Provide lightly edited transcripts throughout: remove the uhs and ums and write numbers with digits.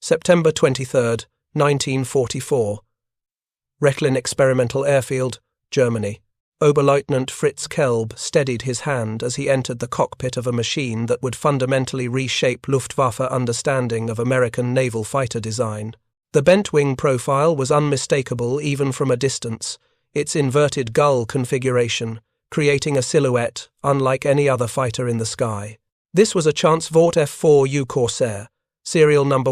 September 23, 1944. Rechlin Experimental Airfield, Germany. Oberleutnant Fritz Kelb steadied his hand as he entered the cockpit of a machine that would fundamentally reshape Luftwaffe understanding of American naval fighter design. The bent wing profile was unmistakable even from a distance, its inverted gull configuration creating a silhouette unlike any other fighter in the sky. This was a Chance-Vought F4U Corsair, serial number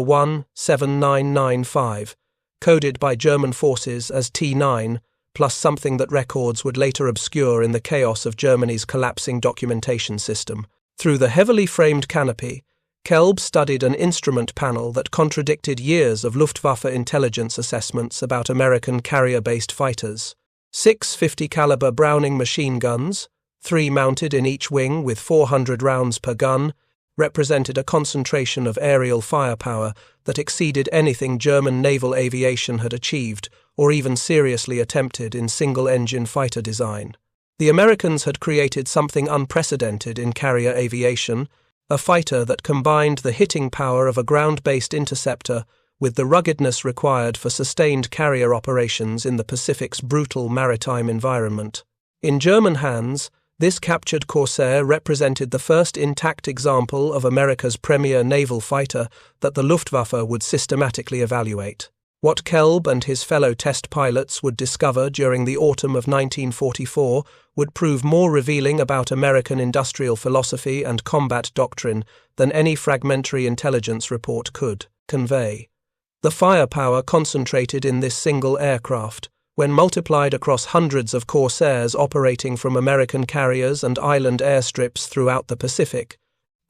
17995, coded by German forces as T9, plus something that records would later obscure in the chaos of Germany's collapsing documentation system. Through the heavily framed canopy, Kelb studied an instrument panel that contradicted years of Luftwaffe intelligence assessments about American carrier-based fighters. 6 50-caliber Browning machine guns, 3 mounted in each wing with 400 rounds per gun, represented a concentration of aerial firepower that exceeded anything German naval aviation had achieved or even seriously attempted in single-engine fighter design. The Americans had created something unprecedented in carrier aviation, a fighter that combined the hitting power of a ground-based interceptor with the ruggedness required for sustained carrier operations in the Pacific's brutal maritime environment. In German hands, this captured Corsair represented the first intact example of America's premier naval fighter that the Luftwaffe would systematically evaluate. What Kelb and his fellow test pilots would discover during the autumn of 1944 would prove more revealing about American industrial philosophy and combat doctrine than any fragmentary intelligence report could convey. The firepower concentrated in this single aircraft, when multiplied across hundreds of Corsairs operating from American carriers and island airstrips throughout the Pacific,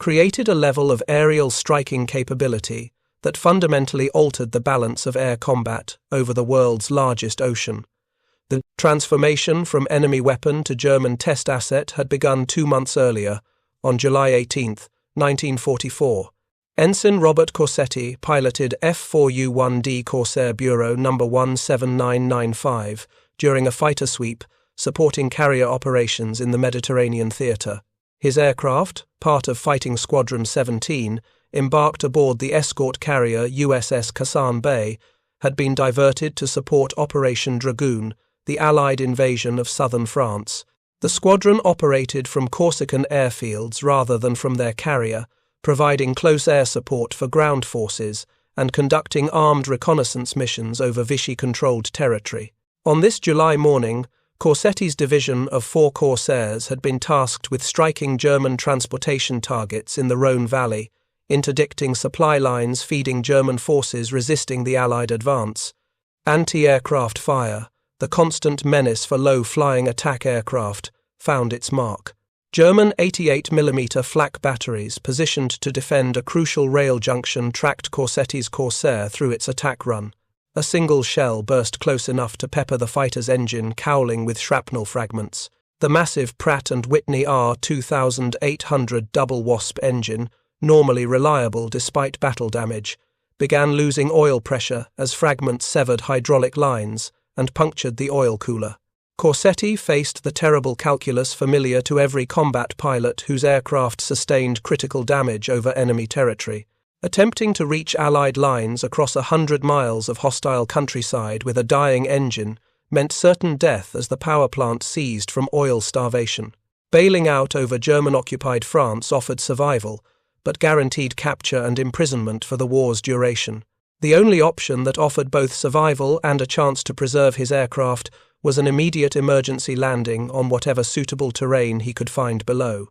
created a level of aerial striking capability that fundamentally altered the balance of air combat over the world's largest ocean. The transformation from enemy weapon to German test asset had begun 2 months earlier, on July 18, 1944. Ensign Robert Corsetti piloted F4U 1D Corsair Bureau No. 17995 during a fighter sweep supporting carrier operations in the Mediterranean theater. His aircraft, part of Fighting Squadron 17, embarked aboard the escort carrier USS Kassan Bay, had been diverted to support Operation Dragoon, the Allied invasion of southern France. The squadron operated from Corsican airfields rather than from their carrier, providing close air support for ground forces and conducting armed reconnaissance missions over Vichy-controlled territory. On this July morning, Corsetti's division of 4 Corsairs had been tasked with striking German transportation targets in the Rhone Valley, interdicting supply lines feeding German forces resisting the Allied advance. Anti-aircraft fire, the constant menace for low-flying attack aircraft, found its mark. German 88mm flak batteries positioned to defend a crucial rail junction tracked Corsetti's Corsair through its attack run. A single shell burst close enough to pepper the fighter's engine, cowling with shrapnel fragments. The massive Pratt & Whitney R2800 double Wasp engine, normally reliable despite battle damage, began losing oil pressure as fragments severed hydraulic lines and punctured the oil cooler. Corsetti faced the terrible calculus familiar to every combat pilot whose aircraft sustained critical damage over enemy territory. Attempting to reach Allied lines across 100 miles of hostile countryside with a dying engine meant certain death as the power plant seized from oil starvation. Bailing out over German-occupied France offered survival, but guaranteed capture and imprisonment for the war's duration. The only option that offered both survival and a chance to preserve his aircraft was an immediate emergency landing on whatever suitable terrain he could find below.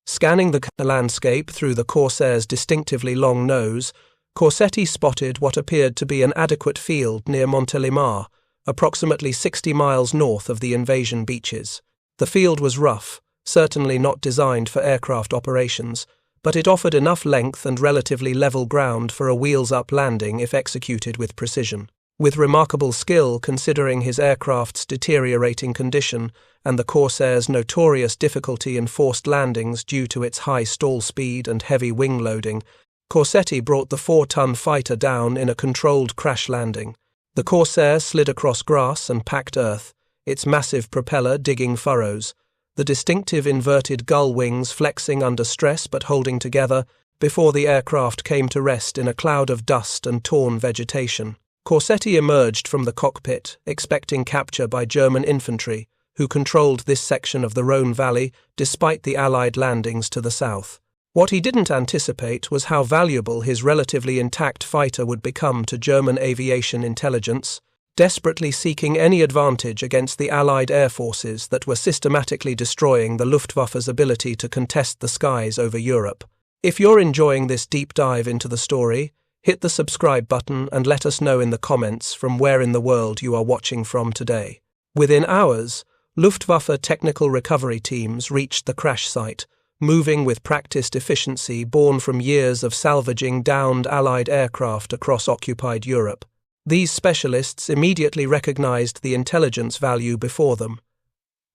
Scanning the landscape through the Corsair's distinctively long nose, Corsetti spotted what appeared to be an adequate field near Montélimar, approximately 60 miles north of the invasion beaches. The field was rough, certainly not designed for aircraft operations, but it offered enough length and relatively level ground for a wheels-up landing if executed with precision. With remarkable skill considering his aircraft's deteriorating condition and the Corsair's notorious difficulty in forced landings due to its high stall speed and heavy wing loading, Corsetti brought the 4-ton fighter down in a controlled crash landing. The Corsair slid across grass and packed earth, its massive propeller digging furrows, the distinctive inverted gull wings flexing under stress but holding together, before the aircraft came to rest in a cloud of dust and torn vegetation. Corsetti emerged from the cockpit, expecting capture by German infantry, who controlled this section of the Rhone Valley despite the Allied landings to the south. What he didn't anticipate was how valuable his relatively intact fighter would become to German aviation intelligence, desperately seeking any advantage against the Allied air forces that were systematically destroying the Luftwaffe's ability to contest the skies over Europe. If you're enjoying this deep dive into the story, hit the subscribe button and let us know in the comments from where in the world you are watching from today. Within hours, Luftwaffe technical recovery teams reached the crash site, moving with practiced efficiency born from years of salvaging downed Allied aircraft across occupied Europe. These specialists immediately recognized the intelligence value before them.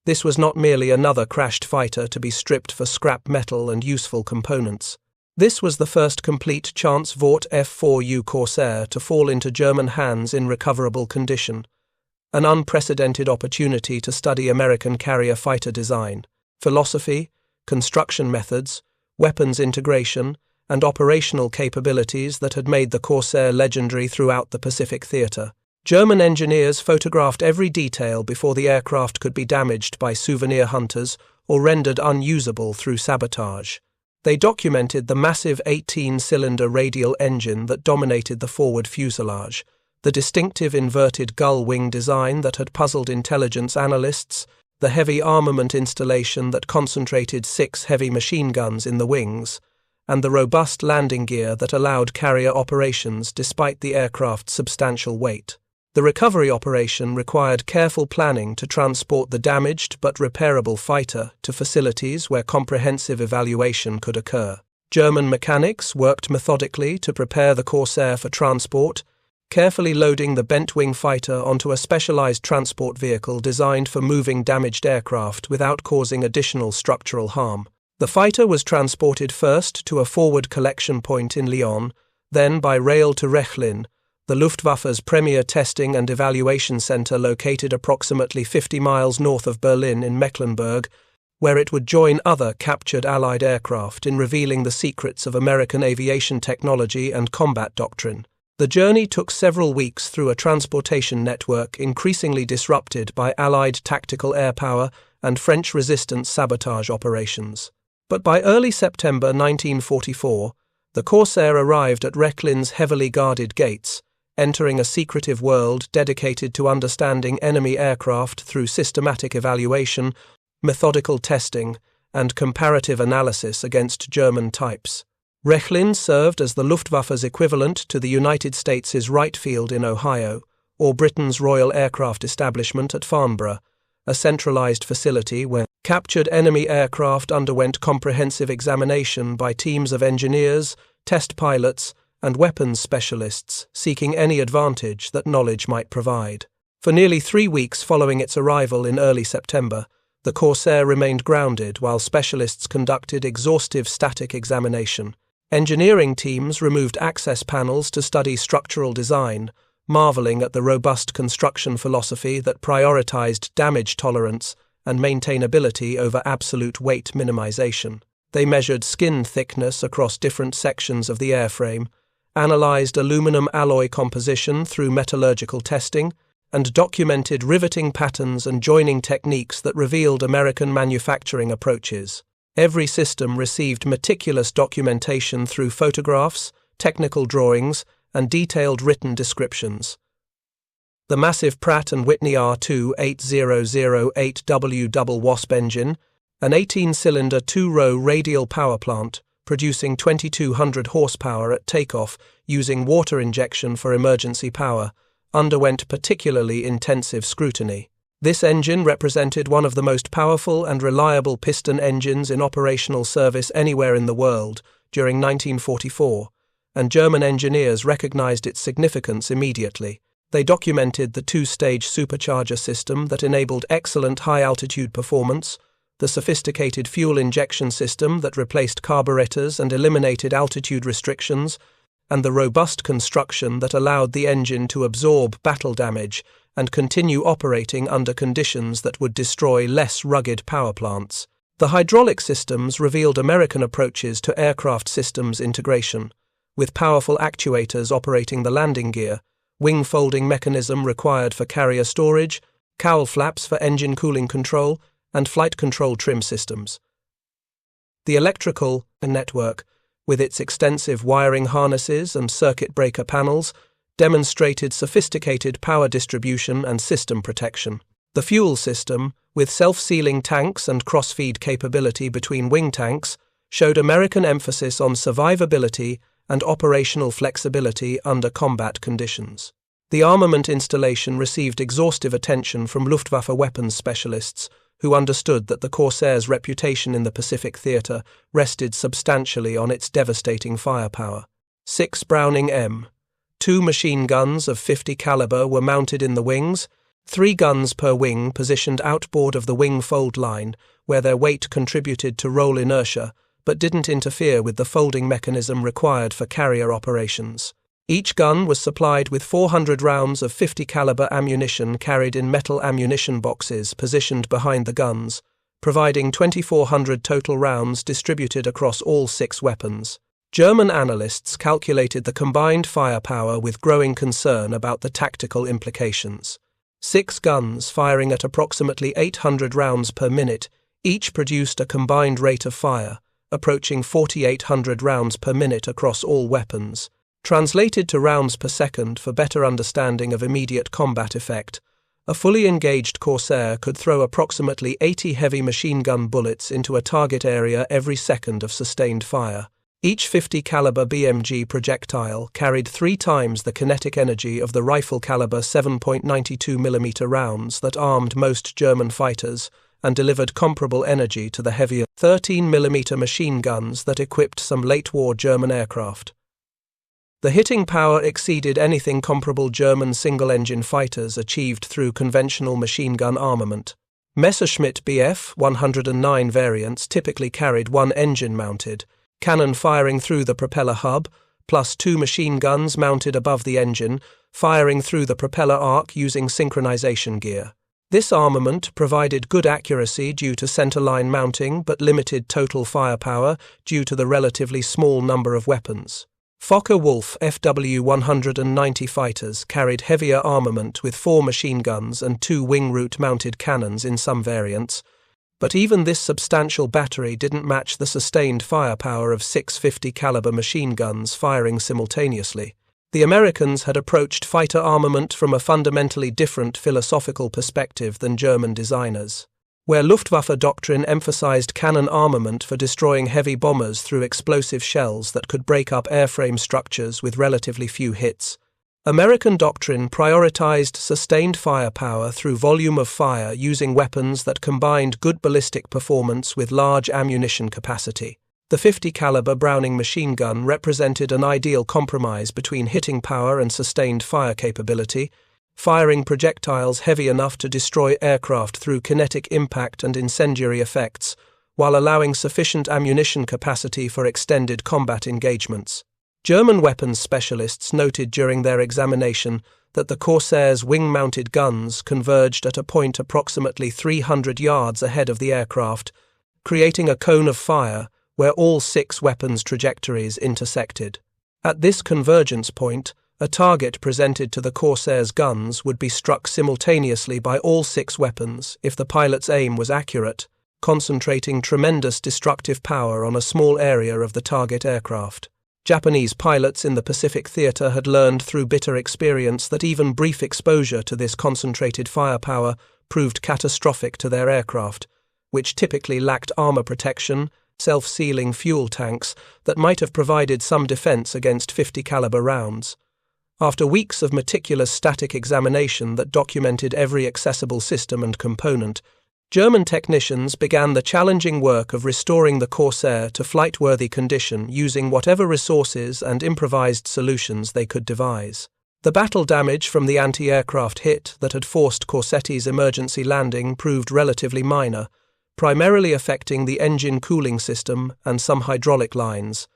This was not merely another crashed fighter to be stripped for scrap metal and useful components. This was the first complete chance-vought F4U Corsair to fall into German hands in recoverable condition, an unprecedented opportunity to study American carrier fighter design, philosophy, construction methods, weapons integration, and operational capabilities that had made the Corsair legendary throughout the Pacific theater. German engineers photographed every detail before the aircraft could be damaged by souvenir hunters or rendered unusable through sabotage. They documented the massive 18-cylinder radial engine that dominated the forward fuselage, the distinctive inverted gull wing design that had puzzled intelligence analysts, the heavy armament installation that concentrated 6 heavy machine guns in the wings, and the robust landing gear that allowed carrier operations despite the aircraft's substantial weight. The recovery operation required careful planning to transport the damaged but repairable fighter to facilities where comprehensive evaluation could occur. German mechanics worked methodically to prepare the Corsair for transport, carefully loading the bent-wing fighter onto a specialized transport vehicle designed for moving damaged aircraft without causing additional structural harm. The fighter was transported first to a forward collection point in Lyon, then by rail to Rechlin, the Luftwaffe's premier testing and evaluation center located approximately 50 miles north of Berlin in Mecklenburg, where it would join other captured Allied aircraft in revealing the secrets of American aviation technology and combat doctrine. The journey took several weeks through a transportation network increasingly disrupted by Allied tactical air power and French resistance sabotage operations. But by early September 1944, the Corsair arrived at Rechlin's heavily guarded gates, entering a secretive world dedicated to understanding enemy aircraft through systematic evaluation, methodical testing, and comparative analysis against German types. Rechlin served as the Luftwaffe's equivalent to the United States' Wright Field in Ohio, or Britain's Royal Aircraft Establishment at Farnborough, a centralized facility where captured enemy aircraft underwent comprehensive examination by teams of engineers, test pilots, and weapons specialists seeking any advantage that knowledge might provide. For nearly 3 weeks following its arrival in early September, the Corsair remained grounded while specialists conducted exhaustive static examination. Engineering teams removed access panels to study structural design, marveling at the robust construction philosophy that prioritized damage tolerance and maintainability over absolute weight minimization. They measured skin thickness across different sections of the airframe, analyzed aluminum alloy composition through metallurgical testing, and documented riveting patterns and joining techniques that revealed American manufacturing approaches. Every system received meticulous documentation through photographs, technical drawings, and detailed written descriptions. The massive Pratt & Whitney R2-8008W double WASP engine, an 18-cylinder 2-row radial power plant, producing 2,200 horsepower at takeoff using water injection for emergency power, underwent particularly intensive scrutiny. This engine represented one of the most powerful and reliable piston engines in operational service anywhere in the world during 1944, and German engineers recognized its significance immediately. They documented the 2-stage supercharger system that enabled excellent high-altitude performance, the sophisticated fuel injection system that replaced carburetors and eliminated altitude restrictions, and the robust construction that allowed the engine to absorb battle damage and continue operating under conditions that would destroy less rugged power plants. The hydraulic systems revealed American approaches to aircraft systems integration, with powerful actuators operating the landing gear, wing folding mechanism required for carrier storage, cowl flaps for engine cooling control, and flight control trim systems. The electrical network, with its extensive wiring harnesses and circuit breaker panels, demonstrated sophisticated power distribution and system protection. The fuel system, with self-sealing tanks and cross-feed capability between wing tanks, showed American emphasis on survivability and operational flexibility under combat conditions. The armament installation received exhaustive attention from Luftwaffe weapons specialists, who understood that the Corsairs' reputation in the Pacific theater rested substantially on its devastating firepower. 6 Browning M. 2 machine guns of 50 caliber were mounted in the wings, 3 guns per wing positioned outboard of the wing fold line, where their weight contributed to roll inertia, but didn't interfere with the folding mechanism required for carrier operations. Each gun was supplied with 400 rounds of 50 caliber ammunition carried in metal ammunition boxes positioned behind the guns, providing 2,400 total rounds distributed across all 6 weapons. German analysts calculated the combined firepower with growing concern about the tactical implications. 6 guns firing at approximately 800 rounds per minute, each produced a combined rate of fire, approaching 4,800 rounds per minute across all weapons. Translated to rounds per second for better understanding of immediate combat effect, a fully engaged Corsair could throw approximately 80 heavy machine gun bullets into a target area every second of sustained fire. Each 50 caliber BMG projectile carried 3 times the kinetic energy of the rifle caliber 7.92 mm rounds that armed most German fighters and delivered comparable energy to the heavier 13 mm machine guns that equipped some late-war German aircraft. The hitting power exceeded anything comparable German single-engine fighters achieved through conventional machine gun armament. Messerschmitt Bf 109 variants typically carried 1 engine mounted, cannon firing through the propeller hub, plus 2 machine guns mounted above the engine, firing through the propeller arc using synchronization gear. This armament provided good accuracy due to centerline mounting but limited total firepower due to the relatively small number of weapons. Focke-Wulf FW-190 fighters carried heavier armament with 4 machine guns and 2 wing root-mounted cannons in some variants, but even this substantial battery didn't match the sustained firepower of 6 50 caliber machine guns firing simultaneously. The Americans had approached fighter armament from a fundamentally different philosophical perspective than German designers. Where Luftwaffe doctrine emphasized cannon armament for destroying heavy bombers through explosive shells that could break up airframe structures with relatively few hits, American doctrine prioritized sustained firepower through volume of fire using weapons that combined good ballistic performance with large ammunition capacity. The 50 caliber Browning machine gun represented an ideal compromise between hitting power and sustained fire capability, firing projectiles heavy enough to destroy aircraft through kinetic impact and incendiary effects, while allowing sufficient ammunition capacity for extended combat engagements. German weapons specialists noted during their examination that the Corsairs' wing-mounted guns converged at a point approximately 300 yards ahead of the aircraft, creating a cone of fire where all 6 weapons' trajectories intersected. At this convergence point, a target presented to the Corsairs' guns would be struck simultaneously by all 6 weapons if the pilot's aim was accurate, concentrating tremendous destructive power on a small area of the target aircraft. Japanese pilots in the Pacific theater had learned through bitter experience that even brief exposure to this concentrated firepower proved catastrophic to their aircraft, which typically lacked armor protection, self-sealing fuel tanks that might have provided some defense against 50 caliber rounds. After weeks of meticulous static examination that documented every accessible system and component, German technicians began the challenging work of restoring the Corsair to flight-worthy condition using whatever resources and improvised solutions they could devise. The battle damage from the anti-aircraft hit that had forced Corsetti's emergency landing proved relatively minor, primarily affecting the engine cooling system and some hydraulic lines.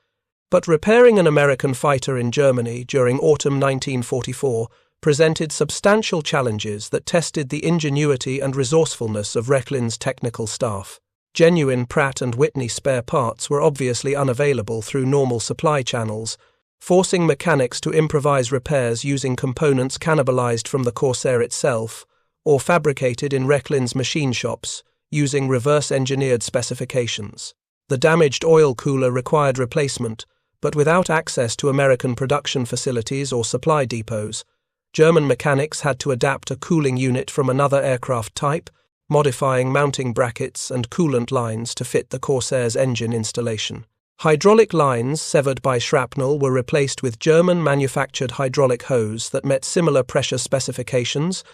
But repairing an American fighter in Germany during autumn 1944 presented substantial challenges that tested the ingenuity and resourcefulness of Rechlin's technical staff. Genuine Pratt & Whitney spare parts were obviously unavailable through normal supply channels, forcing mechanics to improvise repairs using components cannibalized from the Corsair itself, or fabricated in Rechlin's machine shops, using reverse-engineered specifications. The damaged oil cooler required replacement, but without access to American production facilities or supply depots, German mechanics had to adapt a cooling unit from another aircraft type, modifying mounting brackets and coolant lines to fit the Corsair's engine installation. Hydraulic lines severed by shrapnel were replaced with German-manufactured hydraulic hose that met similar pressure specifications,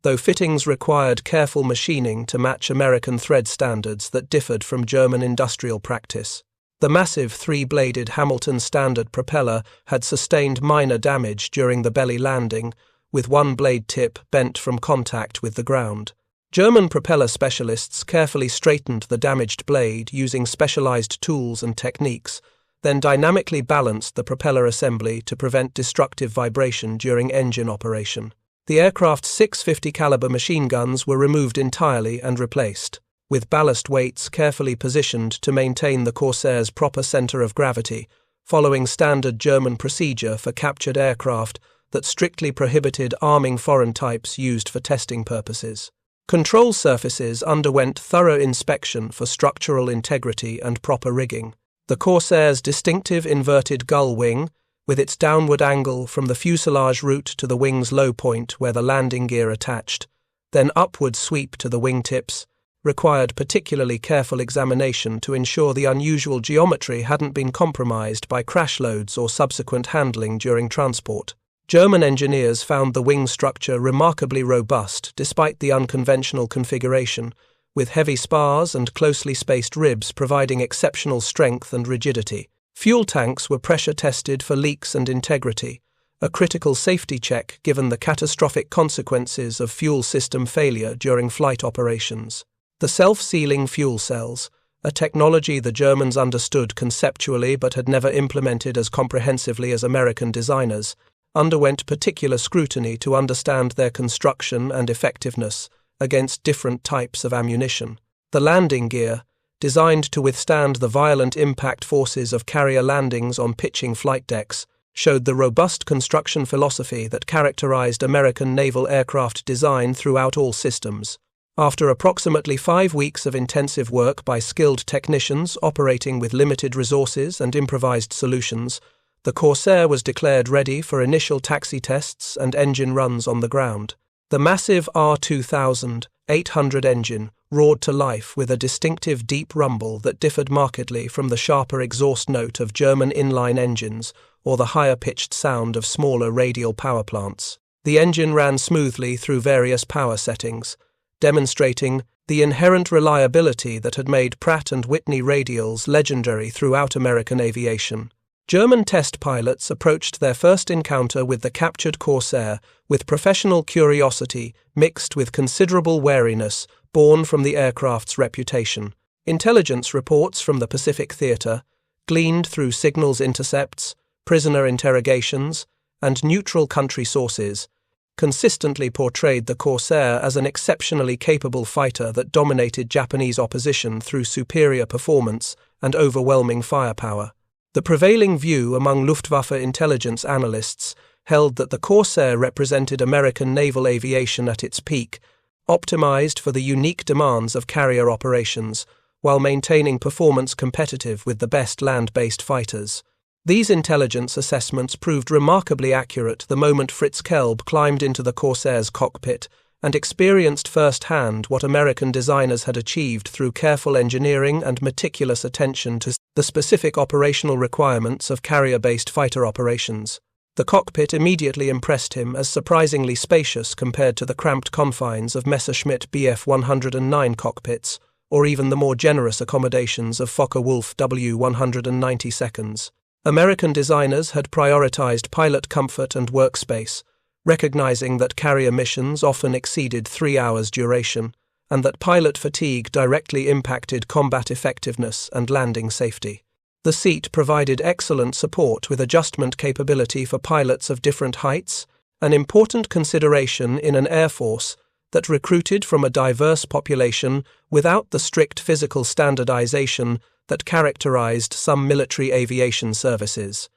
though fittings required careful machining to match American thread standards that differed from German industrial practice. The massive three-bladed Hamilton Standard propeller had sustained minor damage during the belly landing, with one blade tip bent from contact with the ground. German propeller specialists carefully straightened the damaged blade using specialized tools and techniques, then dynamically balanced the propeller assembly to prevent destructive vibration during engine operation. The aircraft's 650 caliber machine guns were removed entirely and replaced, with ballast weights carefully positioned to maintain the Corsair's proper center of gravity, following standard German procedure for captured aircraft that strictly prohibited arming foreign types used for testing purposes. Control surfaces underwent thorough inspection for structural integrity and proper rigging. The Corsair's distinctive inverted gull wing, with its downward angle from the fuselage root to the wing's low point where the landing gear attached, then upward sweep to the wingtips, required particularly careful examination to ensure the unusual geometry hadn't been compromised by crash loads or subsequent handling during transport. German engineers found the wing structure remarkably robust despite the unconventional configuration, with heavy spars and closely spaced ribs providing exceptional strength and rigidity. Fuel tanks were pressure tested for leaks and integrity, a critical safety check given the catastrophic consequences of fuel system failure during flight operations. The self-sealing fuel cells, a technology the Germans understood conceptually but had never implemented as comprehensively as American designers, underwent particular scrutiny to understand their construction and effectiveness against different types of ammunition. The landing gear, designed to withstand the violent impact forces of carrier landings on pitching flight decks, showed the robust construction philosophy that characterized American naval aircraft design throughout all systems. After approximately 5 weeks of intensive work by skilled technicians operating with limited resources and improvised solutions, the Corsair was declared ready for initial taxi tests and engine runs on the ground. The massive R2800 engine roared to life with a distinctive deep rumble that differed markedly from the sharper exhaust note of German inline engines or the higher-pitched sound of smaller radial power plants. The engine ran smoothly through various power settings, demonstrating the inherent reliability that had made Pratt & Whitney radials legendary throughout American aviation. German test pilots approached their first encounter with the captured Corsair with professional curiosity mixed with considerable wariness born from the aircraft's reputation. Intelligence reports from the Pacific Theater, gleaned through signals intercepts, prisoner interrogations, and neutral country sources, consistently portrayed the Corsair as an exceptionally capable fighter that dominated Japanese opposition through superior performance and overwhelming firepower. The prevailing view among Luftwaffe intelligence analysts held that the Corsair represented American naval aviation at its peak, optimized for the unique demands of carrier operations, while maintaining performance competitive with the best land-based fighters. These intelligence assessments proved remarkably accurate the moment Fritz Kelb climbed into the Corsair's cockpit and experienced firsthand what American designers had achieved through careful engineering and meticulous attention to the specific operational requirements of carrier-based fighter operations. The cockpit immediately impressed him as surprisingly spacious compared to the cramped confines of Messerschmitt Bf 109 cockpits, or even the more generous accommodations of Focke-Wulf W190. American designers had prioritized pilot comfort and workspace, recognizing that carrier missions often exceeded 3 hours duration, and that pilot fatigue directly impacted combat effectiveness and landing safety. The seat provided excellent support with adjustment capability for pilots of different heights, an important consideration in an air force that recruited from a diverse population without the strict physical standardization that characterized some military aviation services.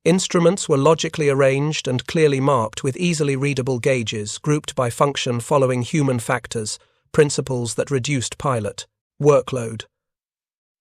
Instruments were logically arranged and clearly marked with easily readable gauges grouped by function following human factors, principles that reduced pilot workload.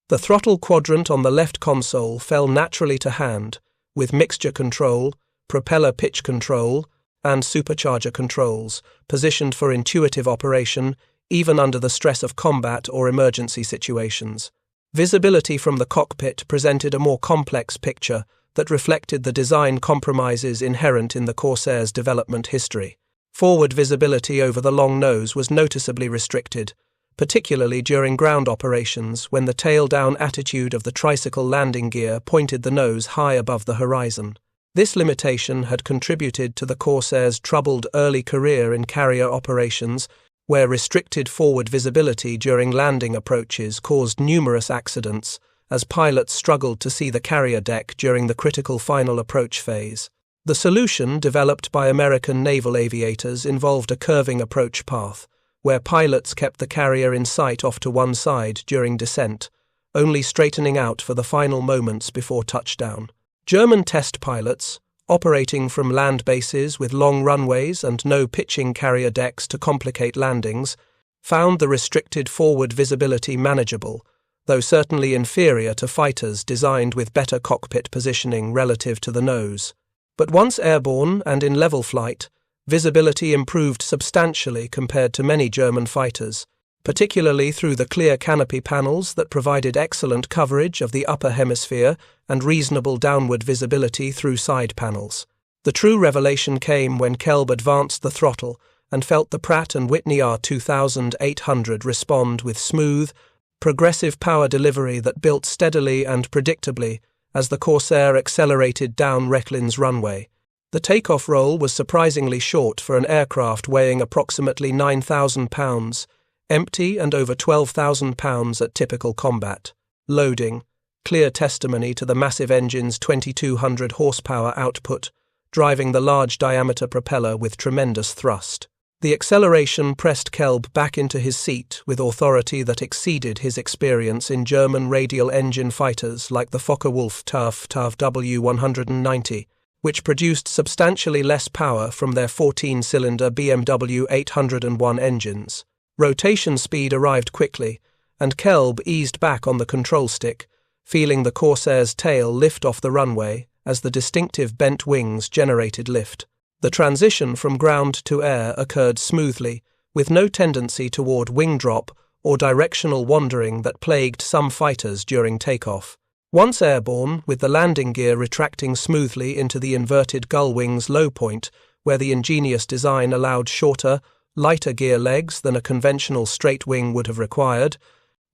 The throttle quadrant on the left console fell naturally to hand, with mixture control, propeller pitch control, and supercharger controls, positioned for intuitive operation, even under the stress of combat or emergency situations. Visibility from the cockpit presented a more complex picture that reflected the design compromises inherent in the Corsair's development history. Forward visibility over the long nose was noticeably restricted, particularly during ground operations when the tail-down attitude of the tricycle landing gear pointed the nose high above the horizon. This limitation had contributed to the Corsair's troubled early career in carrier operations, where restricted forward visibility during landing approaches caused numerous accidents, as pilots struggled to see the carrier deck during the critical final approach phase. The solution developed by American naval aviators involved a curving approach path, where pilots kept the carrier in sight off to one side during descent, only straightening out for the final moments before touchdown. German test pilots, operating from land bases with long runways and no pitching carrier decks to complicate landings, found the restricted forward visibility manageable, though certainly inferior to fighters designed with better cockpit positioning relative to the nose. But once airborne and in level flight, visibility improved substantially compared to many German fighters, particularly through the clear canopy panels that provided excellent coverage of the upper hemisphere and reasonable downward visibility through side panels. The true revelation came when Kelb advanced the throttle and felt the Pratt & Whitney R2800 respond with smooth, progressive power delivery that built steadily and predictably as the Corsair accelerated down Rechlin's runway. The takeoff roll was surprisingly short for an aircraft weighing approximately 9,000 pounds, empty and over 12,000 pounds at typical combat. Loading, clear testimony to the massive engine's 2,200 horsepower output, driving the large diameter propeller with tremendous thrust. The acceleration pressed Kelb back into his seat with authority that exceeded his experience in German radial engine fighters like the Focke-Wulf TAF W190, which produced substantially less power from their 14-cylinder BMW 801 engines. Rotation speed arrived quickly, and Kelb eased back on the control stick, feeling the Corsair's tail lift off the runway as the distinctive bent wings generated lift. The transition from ground to air occurred smoothly, with no tendency toward wing drop or directional wandering that plagued some fighters during takeoff. Once airborne, with the landing gear retracting smoothly into the inverted gull wings low point, where the ingenious design allowed shorter, lighter gear legs than a conventional straight wing would have required,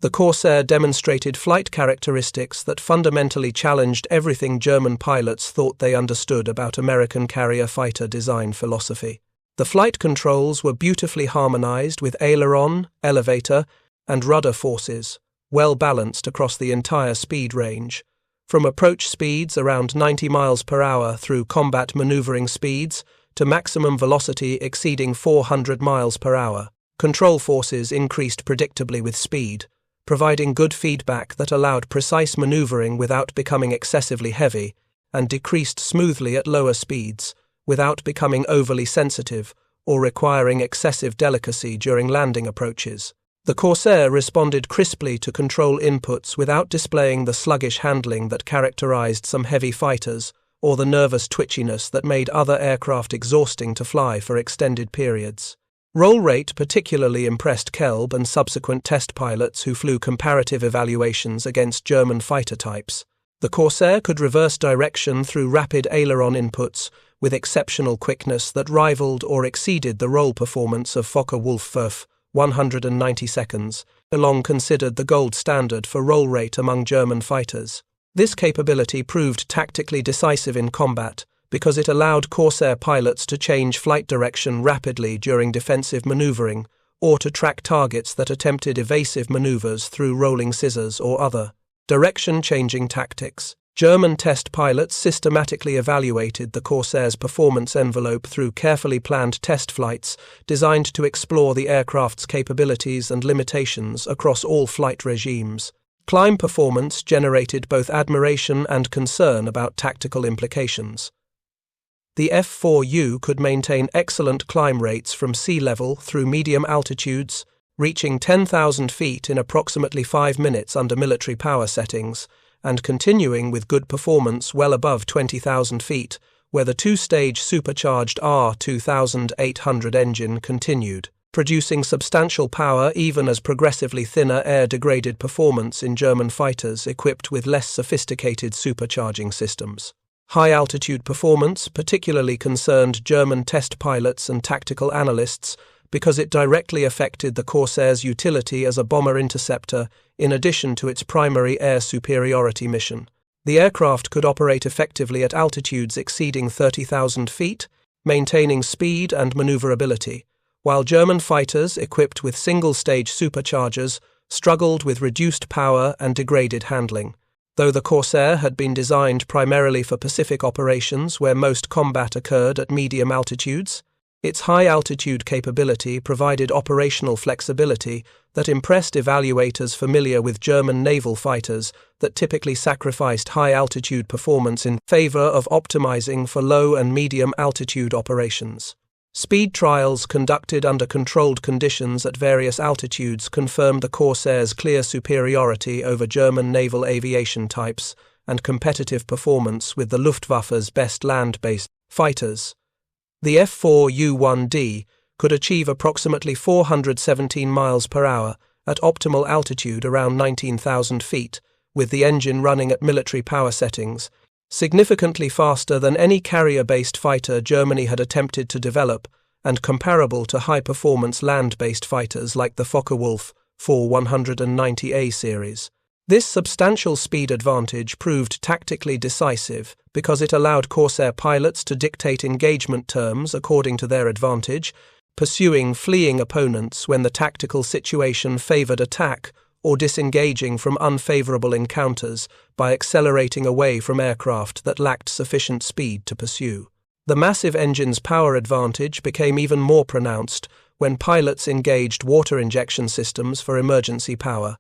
the Corsair demonstrated flight characteristics that fundamentally challenged everything German pilots thought they understood about American carrier fighter design philosophy. The flight controls were beautifully harmonized with aileron, elevator, and rudder forces, well balanced across the entire speed range, from approach speeds around 90 miles per hour through combat maneuvering speeds to maximum velocity exceeding 400 miles per hour. Control forces increased predictably with speed, providing good feedback that allowed precise maneuvering without becoming excessively heavy, and decreased smoothly at lower speeds, without becoming overly sensitive or requiring excessive delicacy during landing approaches. The Corsair responded crisply to control inputs without displaying the sluggish handling that characterized some heavy fighters or the nervous twitchiness that made other aircraft exhausting to fly for extended periods. Roll rate particularly impressed Kelb and subsequent test pilots who flew comparative evaluations against German fighter types. The Corsair could reverse direction through rapid aileron inputs with exceptional quickness that rivaled or exceeded the roll performance of Focke-Wulf 190 seconds, long considered the gold standard for roll rate among German fighters. This capability proved tactically decisive in combat, because it allowed Corsair pilots to change flight direction rapidly during defensive maneuvering, or to track targets that attempted evasive maneuvers through rolling scissors or other direction-changing tactics. German test pilots systematically evaluated the Corsair's performance envelope through carefully planned test flights designed to explore the aircraft's capabilities and limitations across all flight regimes. Climb performance generated both admiration and concern about tactical implications. The F4U could maintain excellent climb rates from sea level through medium altitudes, reaching 10,000 feet in approximately 5 minutes under military power settings, and continuing with good performance well above 20,000 feet, where the two-stage supercharged R2800 engine continued, producing substantial power even as progressively thinner air-degraded performance in German fighters equipped with less sophisticated supercharging systems. High-altitude performance particularly concerned German test pilots and tactical analysts because it directly affected the Corsair's utility as a bomber interceptor in addition to its primary air superiority mission. The aircraft could operate effectively at altitudes exceeding 30,000 feet, maintaining speed and maneuverability, while German fighters equipped with single-stage superchargers struggled with reduced power and degraded handling. Though the Corsair had been designed primarily for Pacific operations where most combat occurred at medium altitudes, its high-altitude capability provided operational flexibility that impressed evaluators familiar with German naval fighters that typically sacrificed high-altitude performance in favor of optimizing for low- and medium-altitude operations. Speed trials conducted under controlled conditions at various altitudes confirmed the Corsair's clear superiority over German naval aviation types and competitive performance with the Luftwaffe's best land-based fighters. The F4U-1D could achieve approximately 417 miles per hour at optimal altitude around 19,000 feet, with the engine running at military power settings, significantly faster than any carrier-based fighter Germany had attempted to develop and comparable to high-performance land-based fighters like the Focke-Wulf 490A series. This substantial speed advantage proved tactically decisive because it allowed Corsair pilots to dictate engagement terms according to their advantage, pursuing fleeing opponents when the tactical situation favored attack or disengaging from unfavorable encounters by accelerating away from aircraft that lacked sufficient speed to pursue. The massive engine's power advantage became even more pronounced when pilots engaged water injection systems for emergency power,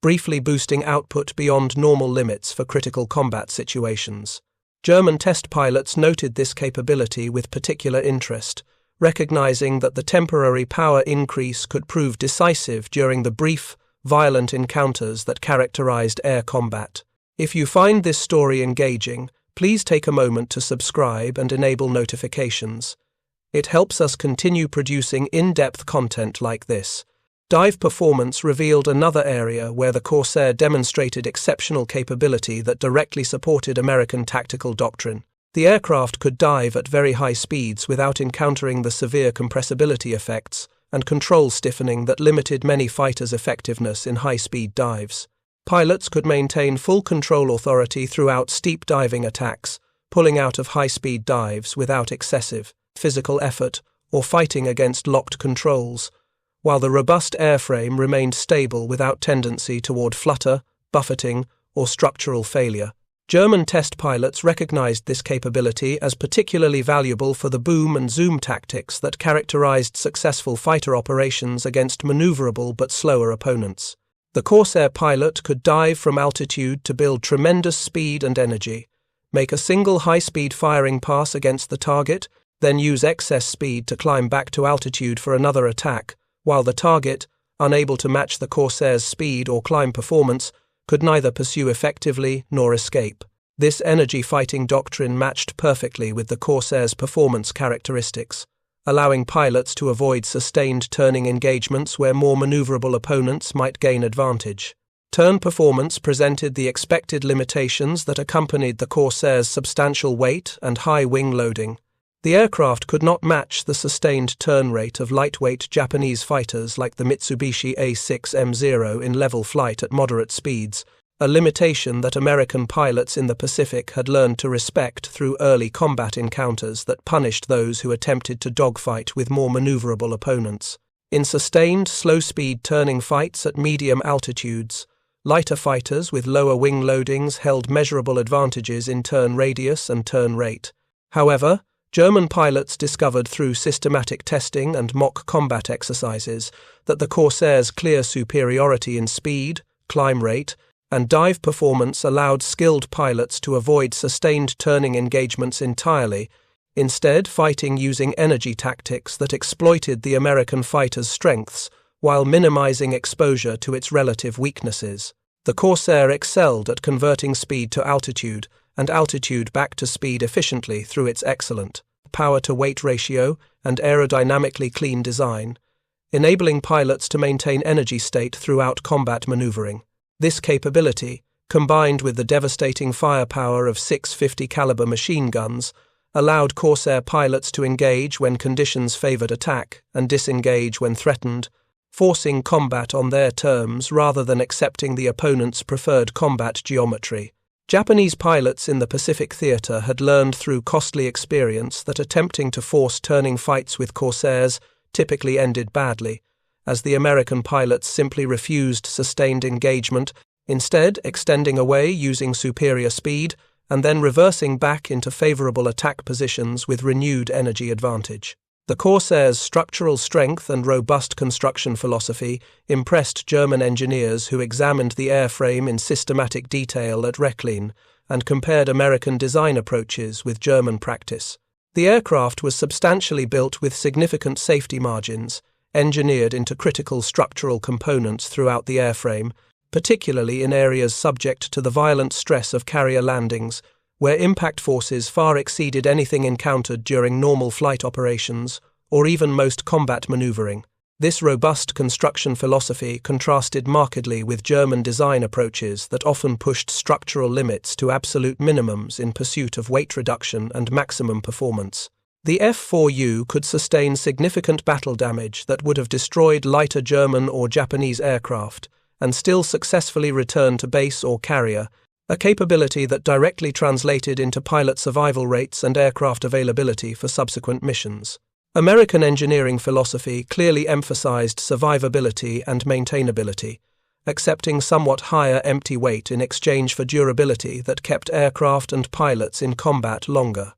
briefly boosting output beyond normal limits for critical combat situations. German test pilots noted this capability with particular interest, recognizing that the temporary power increase could prove decisive during the brief, violent encounters that characterized air combat. If you find this story engaging, please take a moment to subscribe and enable notifications. It helps us continue producing in-depth content like this. Dive performance revealed another area where the Corsair demonstrated exceptional capability that directly supported American tactical doctrine. The aircraft could dive at very high speeds without encountering the severe compressibility effects and control stiffening that limited many fighters' effectiveness in high-speed dives. Pilots could maintain full control authority throughout steep diving attacks, pulling out of high-speed dives without excessive physical effort or fighting against locked controls, while the robust airframe remained stable without tendency toward flutter, buffeting, or structural failure. German test pilots recognized this capability as particularly valuable for the boom and zoom tactics that characterized successful fighter operations against maneuverable but slower opponents. The Corsair pilot could dive from altitude to build tremendous speed and energy, make a single high-speed firing pass against the target, then use excess speed to climb back to altitude for another attack, while the target, unable to match the Corsair's speed or climb performance, could neither pursue effectively nor escape. This energy-fighting doctrine matched perfectly with the Corsair's performance characteristics, allowing pilots to avoid sustained turning engagements where more maneuverable opponents might gain advantage. Turn performance presented the expected limitations that accompanied the Corsair's substantial weight and high wing loading. The aircraft could not match the sustained turn rate of lightweight Japanese fighters like the Mitsubishi A6M0 in level flight at moderate speeds, a limitation that American pilots in the Pacific had learned to respect through early combat encounters that punished those who attempted to dogfight with more maneuverable opponents. In sustained, slow-speed turning fights at medium altitudes, Lighter fighters with lower wing loadings held measurable advantages in turn radius and turn rate. However, German pilots discovered through systematic testing and mock combat exercises that the Corsairs' clear superiority in speed, climb rate, and dive performance allowed skilled pilots to avoid sustained turning engagements entirely, instead fighting using energy tactics that exploited the American fighter's strengths while minimizing exposure to its relative weaknesses. The Corsair excelled at converting speed to altitude and altitude back to speed efficiently through its excellent power-to-weight ratio and aerodynamically clean design, enabling pilots to maintain energy state throughout combat maneuvering. This capability, combined with the devastating firepower of 650 caliber machine guns, allowed Corsair pilots to engage when conditions favored attack and disengage when threatened, forcing combat on their terms rather than accepting the opponent's preferred combat geometry. Japanese pilots in the Pacific Theater had learned through costly experience that attempting to force turning fights with Corsairs typically ended badly, as the American pilots simply refused sustained engagement, instead extending away using superior speed and then reversing back into favorable attack positions with renewed energy advantage. The Corsairs' structural strength and robust construction philosophy impressed German engineers who examined the airframe in systematic detail at Rechlin and compared American design approaches with German practice. The aircraft was substantially built with significant safety margins, engineered into critical structural components throughout the airframe, particularly in areas subject to the violent stress of carrier landings, where impact forces far exceeded anything encountered during normal flight operations or even most combat maneuvering. This robust construction philosophy contrasted markedly with German design approaches that often pushed structural limits to absolute minimums in pursuit of weight reduction and maximum performance. The F4U could sustain significant battle damage that would have destroyed lighter German or Japanese aircraft and still successfully return to base or carrier, a capability that directly translated into pilot survival rates and aircraft availability for subsequent missions. American engineering philosophy clearly emphasized survivability and maintainability, accepting somewhat higher empty weight in exchange for durability that kept aircraft and pilots in combat longer.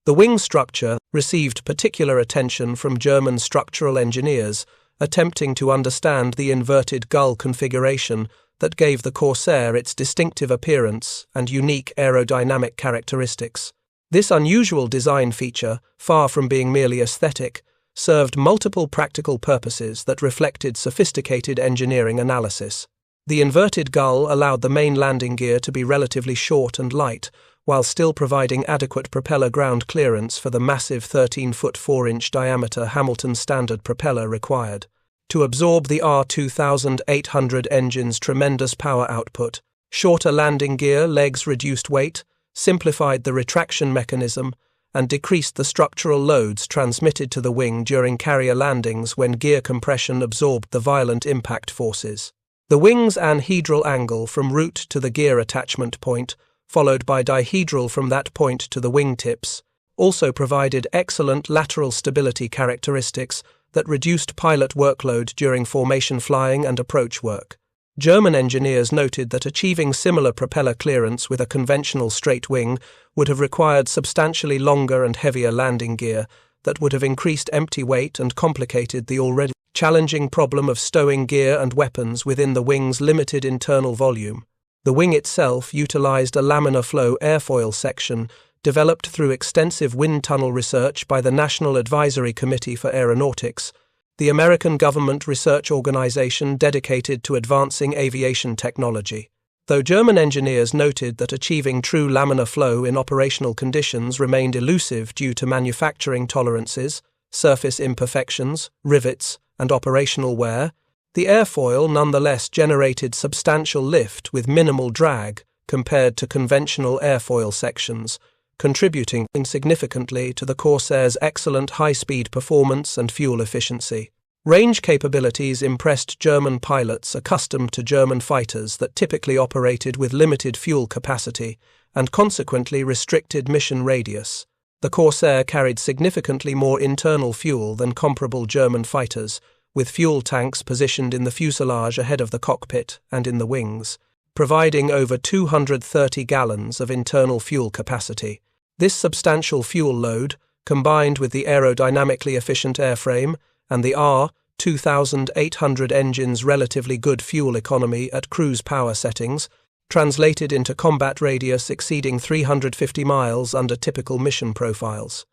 The wing structure received particular attention from German structural engineers, attempting to understand the inverted gull configuration that gave the Corsair its distinctive appearance and unique aerodynamic characteristics. This unusual design feature, far from being merely aesthetic, served multiple practical purposes that reflected sophisticated engineering analysis. The inverted gull allowed the main landing gear to be relatively short and light, while still providing adequate propeller ground clearance for the massive 13-foot 4-inch diameter Hamilton standard propeller required. To absorb the R2800 engine's tremendous power output, shorter landing gear legs reduced weight, simplified the retraction mechanism, and decreased the structural loads transmitted to the wing during carrier landings when gear compression absorbed the violent impact forces. The wing's anhedral angle from root to the gear attachment point, followed by dihedral from that point to the wingtips, also provided excellent lateral stability characteristics that reduced pilot workload during formation flying and approach work. German engineers noted that achieving similar propeller clearance with a conventional straight wing would have required substantially longer and heavier landing gear that would have increased empty weight and complicated the already challenging problem of stowing gear and weapons within the wing's limited internal volume. The wing itself utilized a laminar flow airfoil section developed through extensive wind tunnel research by the National Advisory Committee for Aeronautics, the American government research organization dedicated to advancing aviation technology. Though German engineers noted that achieving true laminar flow in operational conditions remained elusive due to manufacturing tolerances, surface imperfections, rivets, and operational wear, the airfoil nonetheless generated substantial lift with minimal drag compared to conventional airfoil sections, contributing significantly to the Corsair's excellent high-speed performance and fuel efficiency. Range capabilities impressed German pilots accustomed to German fighters that typically operated with limited fuel capacity and consequently restricted mission radius. The Corsair carried significantly more internal fuel than comparable German fighters, with fuel tanks positioned in the fuselage ahead of the cockpit and in the wings, providing over 230 gallons of internal fuel capacity. This substantial fuel load, combined with the aerodynamically efficient airframe and the R-2800 engine's relatively good fuel economy at cruise power settings, translated into combat radius exceeding 350 miles under typical mission profiles.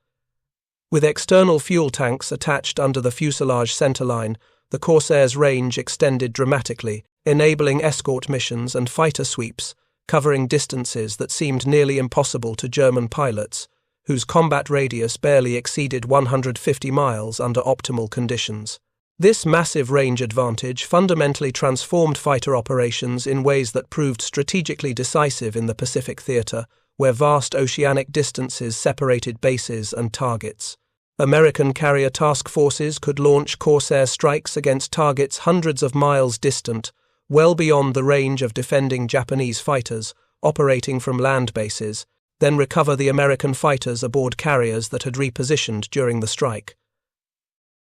With external fuel tanks attached under the fuselage centerline, the Corsairs' range extended dramatically, enabling escort missions and fighter sweeps, covering distances that seemed nearly impossible to German pilots, whose combat radius barely exceeded 150 miles under optimal conditions. This massive range advantage fundamentally transformed fighter operations in ways that proved strategically decisive in the Pacific theater, where vast oceanic distances separated bases and targets. American carrier task forces could launch Corsair strikes against targets hundreds of miles distant, well beyond the range of defending Japanese fighters operating from land bases, then recover the American fighters aboard carriers that had repositioned during the strike.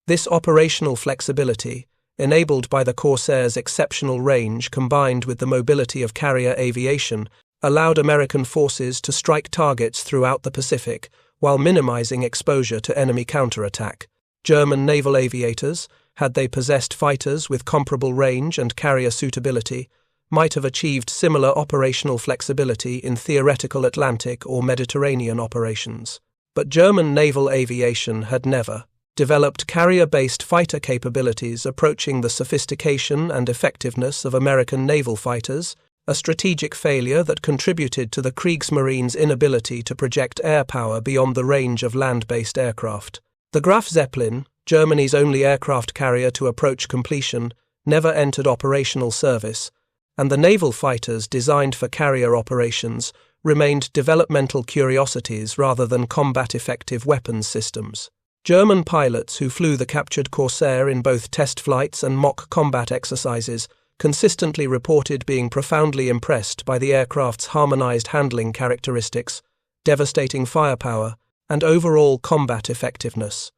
This operational flexibility, enabled by the Corsairs' exceptional range combined with the mobility of carrier aviation, allowed American forces to strike targets throughout the Pacific while minimizing exposure to enemy counterattack. German naval aviators, had they possessed fighters with comparable range and carrier suitability, might have achieved similar operational flexibility in theoretical Atlantic or Mediterranean operations. But German naval aviation had never developed carrier-based fighter capabilities approaching the sophistication and effectiveness of American naval fighters, a strategic failure that contributed to the Kriegsmarine's inability to project air power beyond the range of land-based aircraft. The Graf Zeppelin, Germany's only aircraft carrier to approach completion, never entered operational service, and the naval fighters designed for carrier operations remained developmental curiosities rather than combat-effective weapons systems. German pilots who flew the captured Corsair in both test flights and mock combat exercises consistently reported being profoundly impressed by the aircraft's harmonized handling characteristics, devastating firepower, and overall combat effectiveness.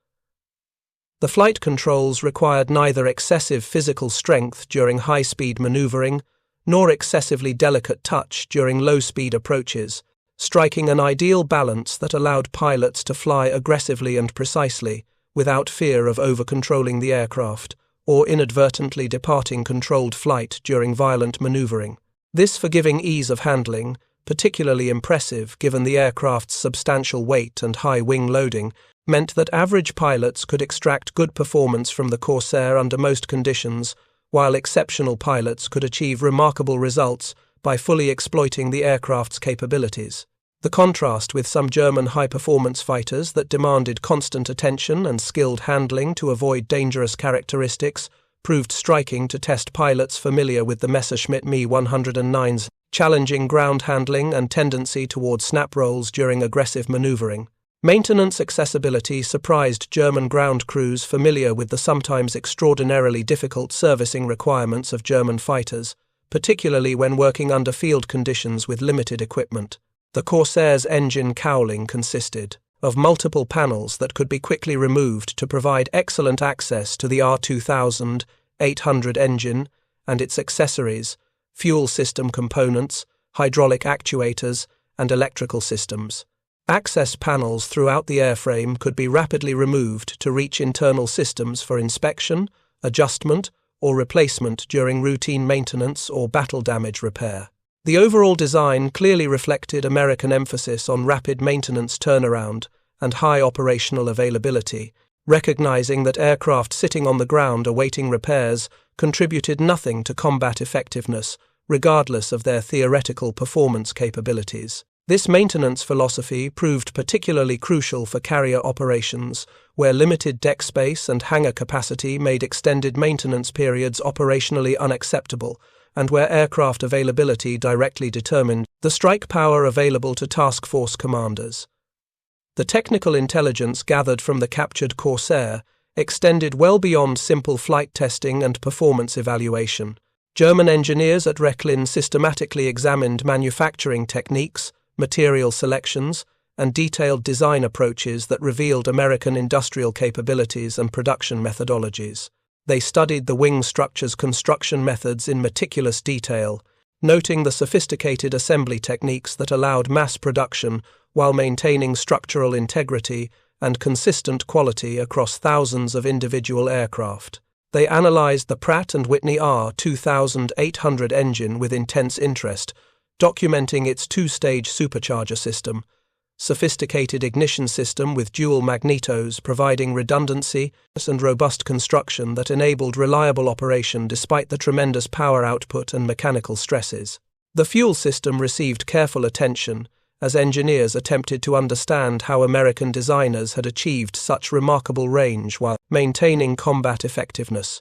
The flight controls required neither excessive physical strength during high-speed maneuvering nor excessively delicate touch during low-speed approaches, striking an ideal balance that allowed pilots to fly aggressively and precisely without fear of over-controlling the aircraft or inadvertently departing controlled flight during violent maneuvering. This forgiving ease of handling, particularly impressive given the aircraft's substantial weight and high wing loading, meant that average pilots could extract good performance from the Corsair under most conditions, while exceptional pilots could achieve remarkable results by fully exploiting the aircraft's capabilities. The contrast with some German high-performance fighters that demanded constant attention and skilled handling to avoid dangerous characteristics proved striking to test pilots familiar with the Messerschmitt Me 109's challenging ground handling and tendency toward snap rolls during aggressive maneuvering. Maintenance accessibility surprised German ground crews familiar with the sometimes extraordinarily difficult servicing requirements of German fighters, particularly when working under field conditions with limited equipment. The Corsair's engine cowling consisted of multiple panels that could be quickly removed to provide excellent access to the R-2800 engine and its accessories, fuel system components, hydraulic actuators, and electrical systems. Access panels throughout the airframe could be rapidly removed to reach internal systems for inspection, adjustment, or replacement during routine maintenance or battle damage repair. The overall design clearly reflected American emphasis on rapid maintenance turnaround and high operational availability, recognizing that aircraft sitting on the ground awaiting repairs contributed nothing to combat effectiveness, regardless of their theoretical performance capabilities. This maintenance philosophy proved particularly crucial for carrier operations, where limited deck space and hangar capacity made extended maintenance periods operationally unacceptable, and where aircraft availability directly determined the strike power available to task force commanders. The technical intelligence gathered from the captured Corsair extended well beyond simple flight testing and performance evaluation. German engineers at Rechlin systematically examined manufacturing techniques, material selections, and detailed design approaches that revealed American industrial capabilities and production methodologies. They studied the wing structure's construction methods in meticulous detail, noting the sophisticated assembly techniques that allowed mass production while maintaining structural integrity and consistent quality across thousands of individual aircraft. They analyzed the Pratt & Whitney R2800 engine with intense interest, documenting its two-stage supercharger system, sophisticated ignition system with dual magnetos providing redundancy and robust construction that enabled reliable operation despite the tremendous power output and mechanical stresses. The fuel system received careful attention as engineers attempted to understand how American designers had achieved such remarkable range while maintaining combat effectiveness.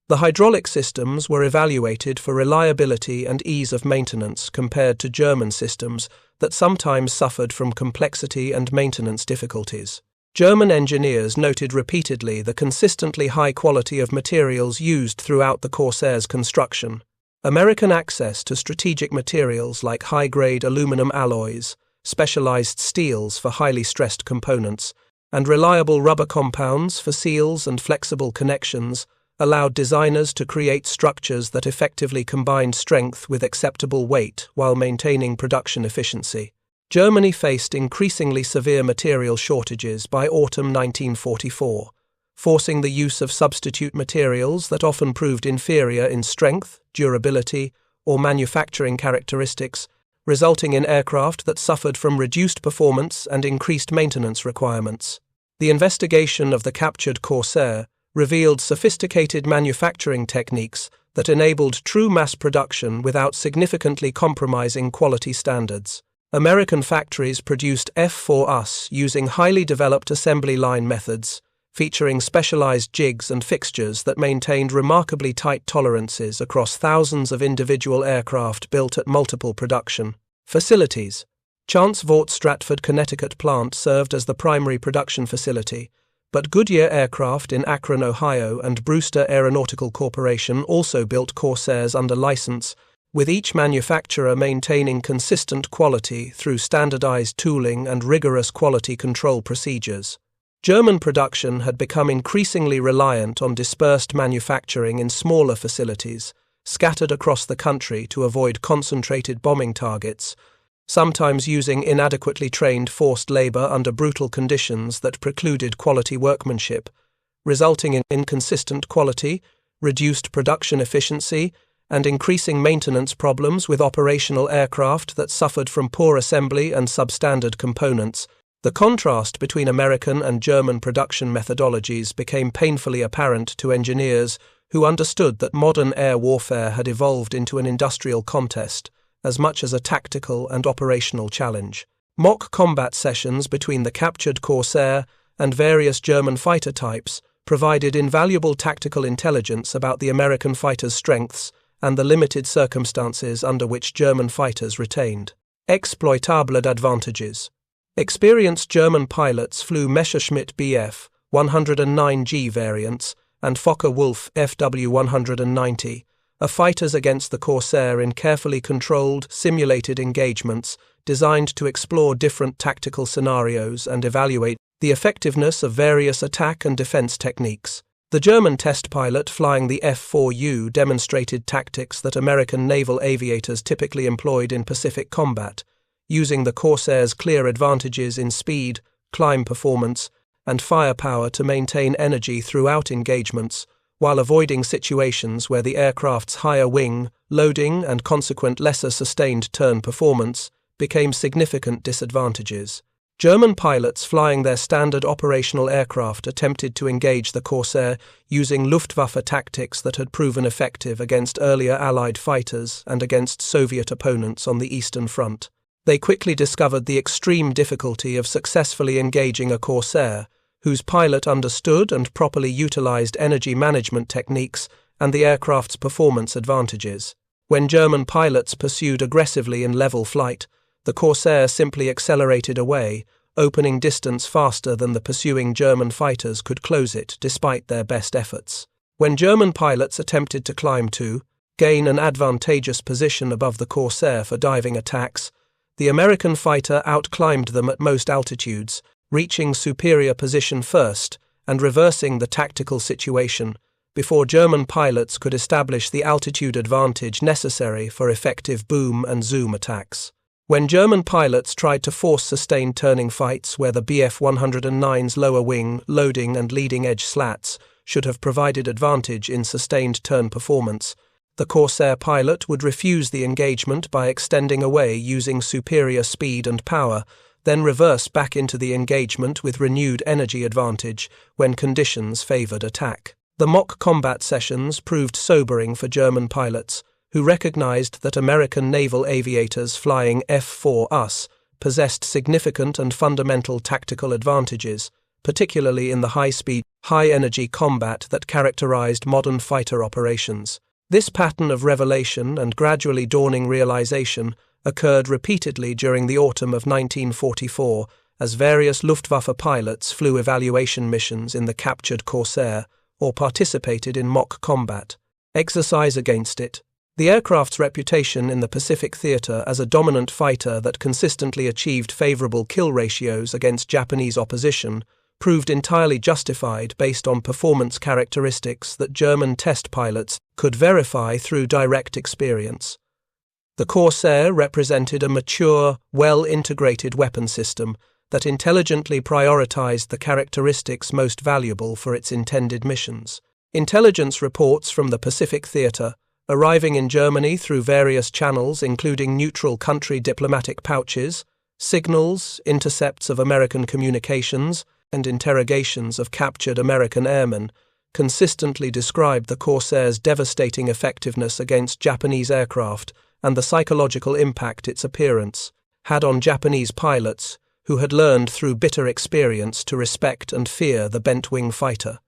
The hydraulic systems were evaluated for reliability and ease of maintenance compared to German systems that sometimes suffered from complexity and maintenance difficulties. German engineers noted repeatedly the consistently high quality of materials used throughout the Corsairs' construction. American access to strategic materials like high-grade aluminum alloys, specialized steels for highly stressed components, and reliable rubber compounds for seals and flexible connections allowed designers to create structures that effectively combined strength with acceptable weight while maintaining production efficiency. Germany faced increasingly severe material shortages by autumn 1944, forcing the use of substitute materials that often proved inferior in strength, durability, or manufacturing characteristics, resulting in aircraft that suffered from reduced performance and increased maintenance requirements. The investigation of the captured Corsair revealed sophisticated manufacturing techniques that enabled true mass production without significantly compromising quality standards. American factories produced F4U using highly developed assembly line methods, featuring specialized jigs and fixtures that maintained remarkably tight tolerances across thousands of individual aircraft built at multiple production facilities. Chance Vought Stratford, Connecticut plant served as the primary production facility, but Goodyear Aircraft in Akron, Ohio, and Brewster Aeronautical Corporation also built Corsairs under license, with each manufacturer maintaining consistent quality through standardized tooling and rigorous quality control procedures. German production had become increasingly reliant on dispersed manufacturing in smaller facilities, scattered across the country to avoid concentrated bombing targets, sometimes using inadequately trained forced labor under brutal conditions that precluded quality workmanship, resulting in inconsistent quality, reduced production efficiency, and increasing maintenance problems with operational aircraft that suffered from poor assembly and substandard components. The contrast between American and German production methodologies became painfully apparent to engineers who understood that modern air warfare had evolved into an industrial contest, as much as a tactical and operational challenge. Mock combat sessions between the captured Corsair and various German fighter types provided invaluable tactical intelligence about the American fighters' strengths and the limited circumstances under which German fighters retained exploitable advantages. Experienced German pilots flew Messerschmitt Bf 109G variants and Focke-Wulf FW 190, fighters against the Corsair in carefully controlled, simulated engagements designed to explore different tactical scenarios and evaluate the effectiveness of various attack and defense techniques. The German test pilot flying the F4U demonstrated tactics that American naval aviators typically employed in Pacific combat, using the Corsair's clear advantages in speed, climb performance, and firepower to maintain energy throughout engagements, while avoiding situations where the aircraft's higher wing, loading, and consequent lesser sustained turn performance became significant disadvantages. German pilots flying their standard operational aircraft attempted to engage the Corsair using Luftwaffe tactics that had proven effective against earlier Allied fighters and against Soviet opponents on the Eastern Front. They quickly discovered the extreme difficulty of successfully engaging a Corsair, whose pilot understood and properly utilized energy management techniques and the aircraft's performance advantages. When German pilots pursued aggressively in level flight, the Corsair simply accelerated away, opening distance faster than the pursuing German fighters could close it despite their best efforts. When German pilots attempted to climb to gain an advantageous position above the Corsair for diving attacks, the American fighter outclimbed them at most altitudes, reaching superior position first and reversing the tactical situation, before German pilots could establish the altitude advantage necessary for effective boom and zoom attacks. When German pilots tried to force sustained turning fights where the Bf-109's lower wing, loading and leading-edge slats should have provided advantage in sustained turn performance, the Corsair pilot would refuse the engagement by extending away using superior speed and power, then reverse back into the engagement with renewed energy advantage when conditions favoured attack. The mock combat sessions proved sobering for German pilots, who recognized that American naval aviators flying F4U possessed significant and fundamental tactical advantages, particularly in the high-speed, high-energy combat that characterized modern fighter operations. This pattern of revelation and gradually dawning realization occurred repeatedly during the autumn of 1944 as various Luftwaffe pilots flew evaluation missions in the captured Corsair or participated in mock combat. Exercise against it. The aircraft's reputation in the Pacific theater as a dominant fighter that consistently achieved favorable kill ratios against Japanese opposition proved entirely justified based on performance characteristics that German test pilots could verify through direct experience. The Corsair represented a mature, well-integrated weapon system that intelligently prioritized the characteristics most valuable for its intended missions. Intelligence reports from the Pacific theater, arriving in Germany through various channels including neutral country diplomatic pouches, signals, intercepts of American communications, and interrogations of captured American airmen, consistently described the Corsair's devastating effectiveness against Japanese aircraft and the psychological impact its appearance had on Japanese pilots who had learned through bitter experience to respect and fear the bent-wing fighter.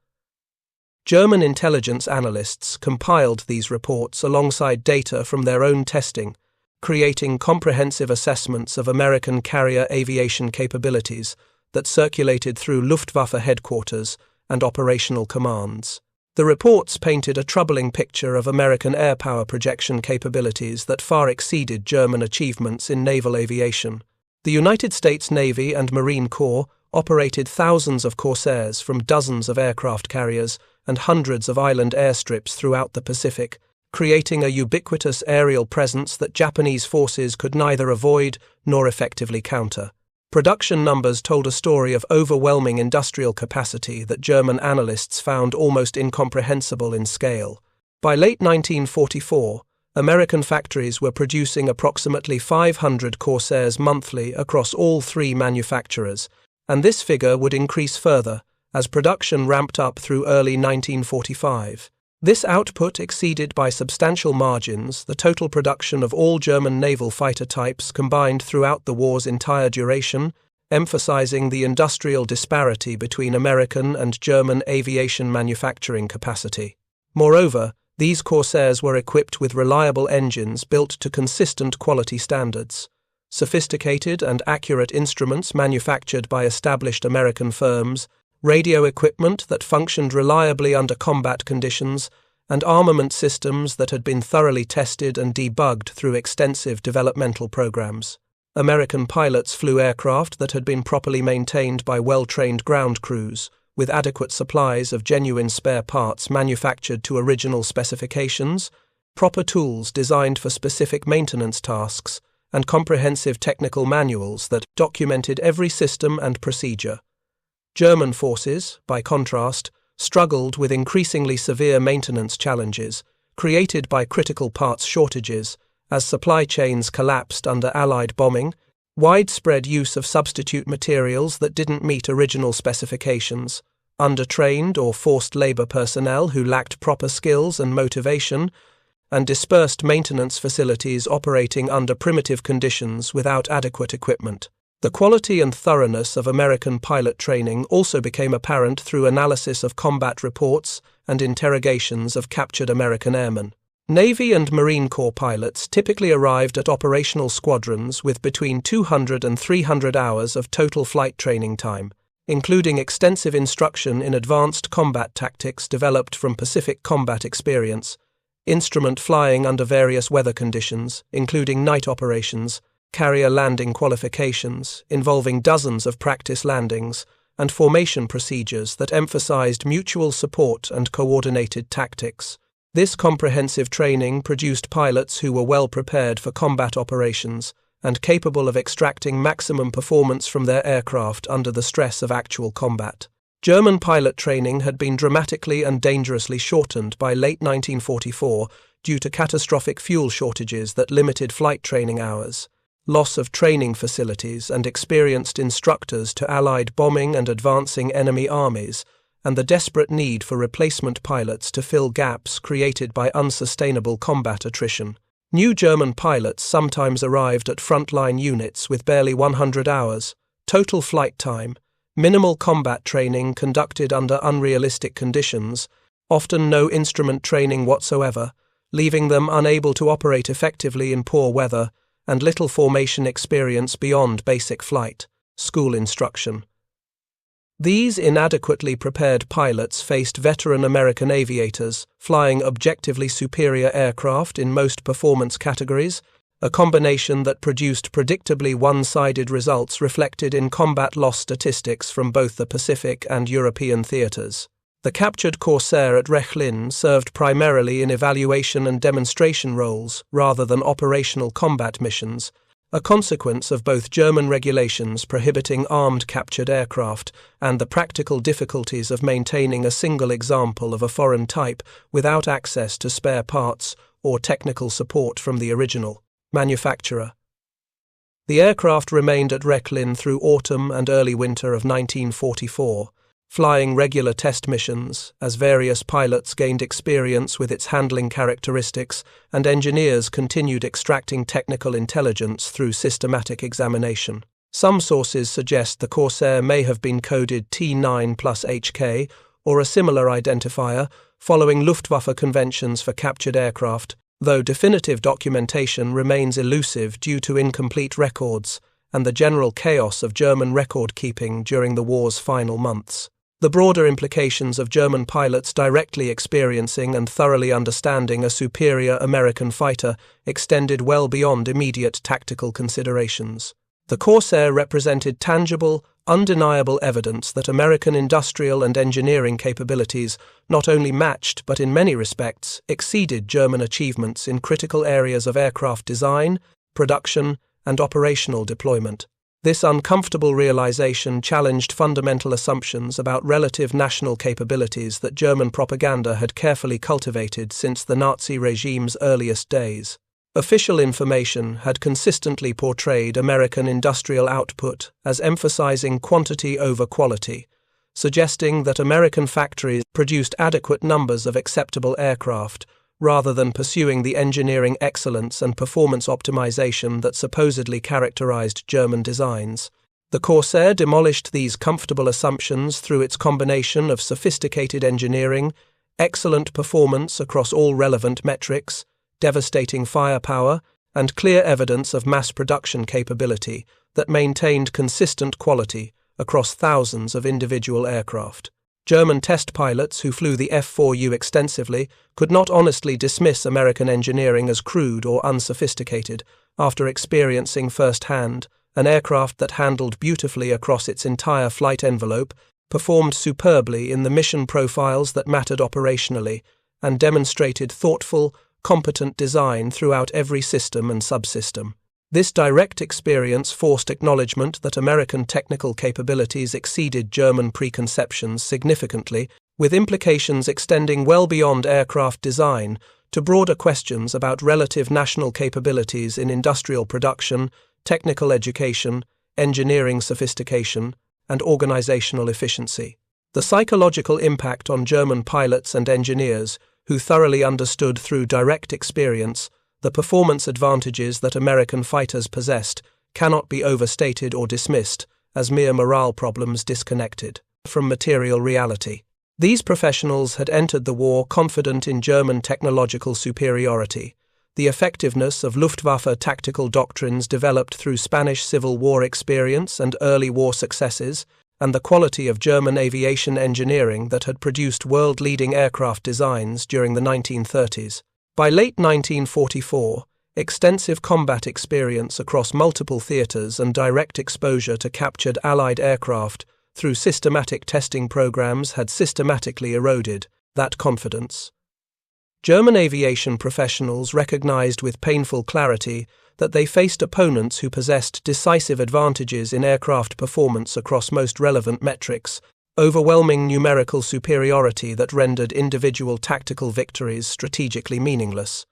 German intelligence analysts compiled these reports alongside data from their own testing, creating comprehensive assessments of American carrier aviation capabilities that circulated through Luftwaffe headquarters and operational commands. The reports painted a troubling picture of American air power projection capabilities that far exceeded German achievements in naval aviation. The United States Navy and Marine Corps operated thousands of Corsairs from dozens of aircraft carriers and hundreds of island airstrips throughout the Pacific, creating a ubiquitous aerial presence that Japanese forces could neither avoid nor effectively counter. Production numbers told a story of overwhelming industrial capacity that German analysts found almost incomprehensible in scale. By late 1944, American factories were producing approximately 500 Corsairs monthly across all three manufacturers, and this figure would increase further as production ramped up through early 1945. This output exceeded by substantial margins the total production of all German naval fighter types combined throughout the war's entire duration, emphasizing the industrial disparity between American and German aviation manufacturing capacity. Moreover, these Corsairs were equipped with reliable engines built to consistent quality standards. Sophisticated and accurate instruments manufactured by established American firms, radio equipment that functioned reliably under combat conditions, and armament systems that had been thoroughly tested and debugged through extensive developmental programs. American pilots flew aircraft that had been properly maintained by well-trained ground crews, with adequate supplies of genuine spare parts manufactured to original specifications, proper tools designed for specific maintenance tasks, and comprehensive technical manuals that documented every system and procedure. German forces, by contrast, struggled with increasingly severe maintenance challenges, created by critical parts shortages, as supply chains collapsed under Allied bombing, widespread use of substitute materials that didn't meet original specifications, undertrained or forced labor personnel who lacked proper skills and motivation, and dispersed maintenance facilities operating under primitive conditions without adequate equipment. The quality and thoroughness of American pilot training also became apparent through analysis of combat reports and interrogations of captured American airmen. Navy and Marine Corps pilots typically arrived at operational squadrons with between 200 and 300 hours of total flight training time, including extensive instruction in advanced combat tactics developed from Pacific combat experience, instrument flying under various weather conditions, including night operations, carrier landing qualifications, involving dozens of practice landings, and formation procedures that emphasized mutual support and coordinated tactics. This comprehensive training produced pilots who were well prepared for combat operations and capable of extracting maximum performance from their aircraft under the stress of actual combat. German pilot training had been dramatically and dangerously shortened by late 1944 due to catastrophic fuel shortages that limited flight training hours, loss of training facilities and experienced instructors to Allied bombing and advancing enemy armies, and the desperate need for replacement pilots to fill gaps created by unsustainable combat attrition. New German pilots sometimes arrived at frontline units with barely 100 hours, total flight time, minimal combat training conducted under unrealistic conditions, often no instrument training whatsoever, leaving them unable to operate effectively in poor weather, and little formation experience beyond basic flight, school instruction. These inadequately prepared pilots faced veteran American aviators, flying objectively superior aircraft in most performance categories, a combination that produced predictably one-sided results reflected in combat loss statistics from both the Pacific and European theaters. The captured Corsair at Rechlin served primarily in evaluation and demonstration roles rather than operational combat missions, a consequence of both German regulations prohibiting armed captured aircraft and the practical difficulties of maintaining a single example of a foreign type without access to spare parts or technical support from the original manufacturer. The aircraft remained at Rechlin through autumn and early winter of 1944, flying regular test missions as various pilots gained experience with its handling characteristics and engineers continued extracting technical intelligence through systematic examination. Some sources suggest the Corsair may have been coded T9 plus HK or a similar identifier following Luftwaffe conventions for captured aircraft, though definitive documentation remains elusive due to incomplete records and the general chaos of German record-keeping during the war's final months. The broader implications of German pilots directly experiencing and thoroughly understanding a superior American fighter extended well beyond immediate tactical considerations. The Corsair represented tangible, undeniable evidence that American industrial and engineering capabilities not only matched but in many respects exceeded German achievements in critical areas of aircraft design, production, and operational deployment. This uncomfortable realization challenged fundamental assumptions about relative national capabilities that German propaganda had carefully cultivated since the Nazi regime's earliest days. Official information had consistently portrayed American industrial output as emphasizing quantity over quality, suggesting that American factories produced adequate numbers of acceptable aircraft, rather than pursuing the engineering excellence and performance optimization that supposedly characterized German designs. The Corsair demolished these comfortable assumptions through its combination of sophisticated engineering, excellent performance across all relevant metrics, devastating firepower, and clear evidence of mass production capability that maintained consistent quality across thousands of individual aircraft. German test pilots who flew the F4U extensively could not honestly dismiss American engineering as crude or unsophisticated after experiencing firsthand an aircraft that handled beautifully across its entire flight envelope, performed superbly in the mission profiles that mattered operationally, and demonstrated thoughtful, competent design throughout every system and subsystem. This direct experience forced acknowledgement that American technical capabilities exceeded German preconceptions significantly, with implications extending well beyond aircraft design to broader questions about relative national capabilities in industrial production, technical education, engineering sophistication, and organizational efficiency. The psychological impact on German pilots and engineers, who thoroughly understood through direct experience the performance advantages that American fighters possessed, cannot be overstated or dismissed as mere morale problems disconnected from material reality. These professionals had entered the war confident in German technological superiority, the effectiveness of Luftwaffe tactical doctrines developed through Spanish Civil War experience and early war successes, and the quality of German aviation engineering that had produced world-leading aircraft designs during the 1930s. By late 1944, extensive combat experience across multiple theaters and direct exposure to captured Allied aircraft through systematic testing programs had systematically eroded that confidence. German aviation professionals recognized with painful clarity that they faced opponents who possessed decisive advantages in aircraft performance across most relevant metrics, overwhelming numerical superiority that rendered individual tactical victories strategically meaningless,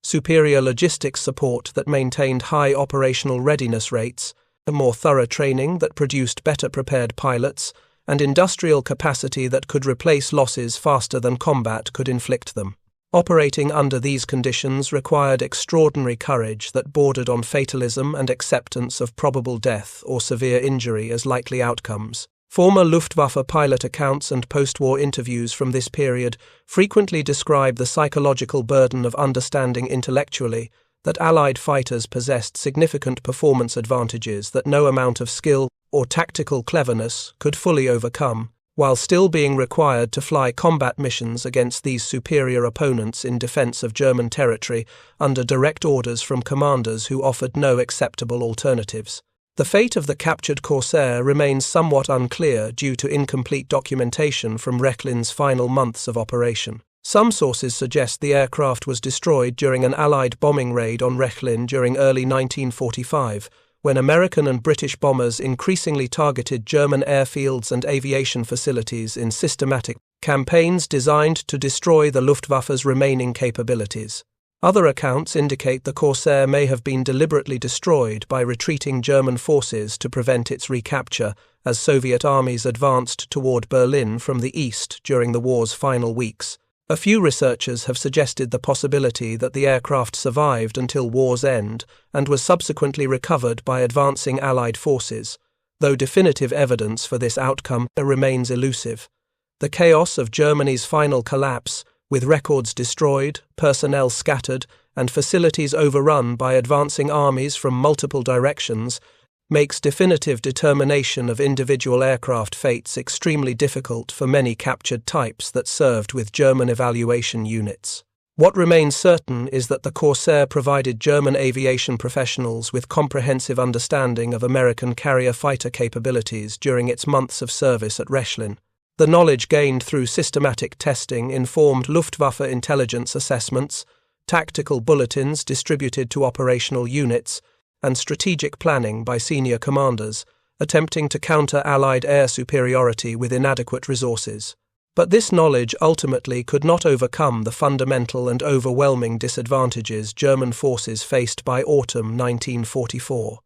superior logistics support that maintained high operational readiness rates, a more thorough training that produced better prepared pilots, and industrial capacity that could replace losses faster than combat could inflict them. Operating under these conditions required extraordinary courage that bordered on fatalism and acceptance of probable death or severe injury as likely outcomes. Former Luftwaffe pilot accounts and post-war interviews from this period frequently describe the psychological burden of understanding intellectually that Allied fighters possessed significant performance advantages that no amount of skill or tactical cleverness could fully overcome, while still being required to fly combat missions against these superior opponents in defense of German territory under direct orders from commanders who offered no acceptable alternatives. The fate of the captured Corsair remains somewhat unclear due to incomplete documentation from Rechlin's final months of operation. Some sources suggest the aircraft was destroyed during an Allied bombing raid on Rechlin during early 1945, when American and British bombers increasingly targeted German airfields and aviation facilities in systematic campaigns designed to destroy the Luftwaffe's remaining capabilities. Other accounts indicate the Corsair may have been deliberately destroyed by retreating German forces to prevent its recapture as Soviet armies advanced toward Berlin from the east during the war's final weeks. A few researchers have suggested the possibility that the aircraft survived until war's end and was subsequently recovered by advancing Allied forces, though definitive evidence for this outcome remains elusive. The chaos of Germany's final collapse, with records destroyed, personnel scattered, and facilities overrun by advancing armies from multiple directions, makes definitive determination of individual aircraft fates extremely difficult for many captured types that served with German evaluation units. What remains certain is that the Corsair provided German aviation professionals with comprehensive understanding of American carrier fighter capabilities during its months of service at Rechlin. The knowledge gained through systematic testing informed Luftwaffe intelligence assessments, tactical bulletins distributed to operational units, and strategic planning by senior commanders, attempting to counter Allied air superiority with inadequate resources. But this knowledge ultimately could not overcome the fundamental and overwhelming disadvantages German forces faced by autumn 1944.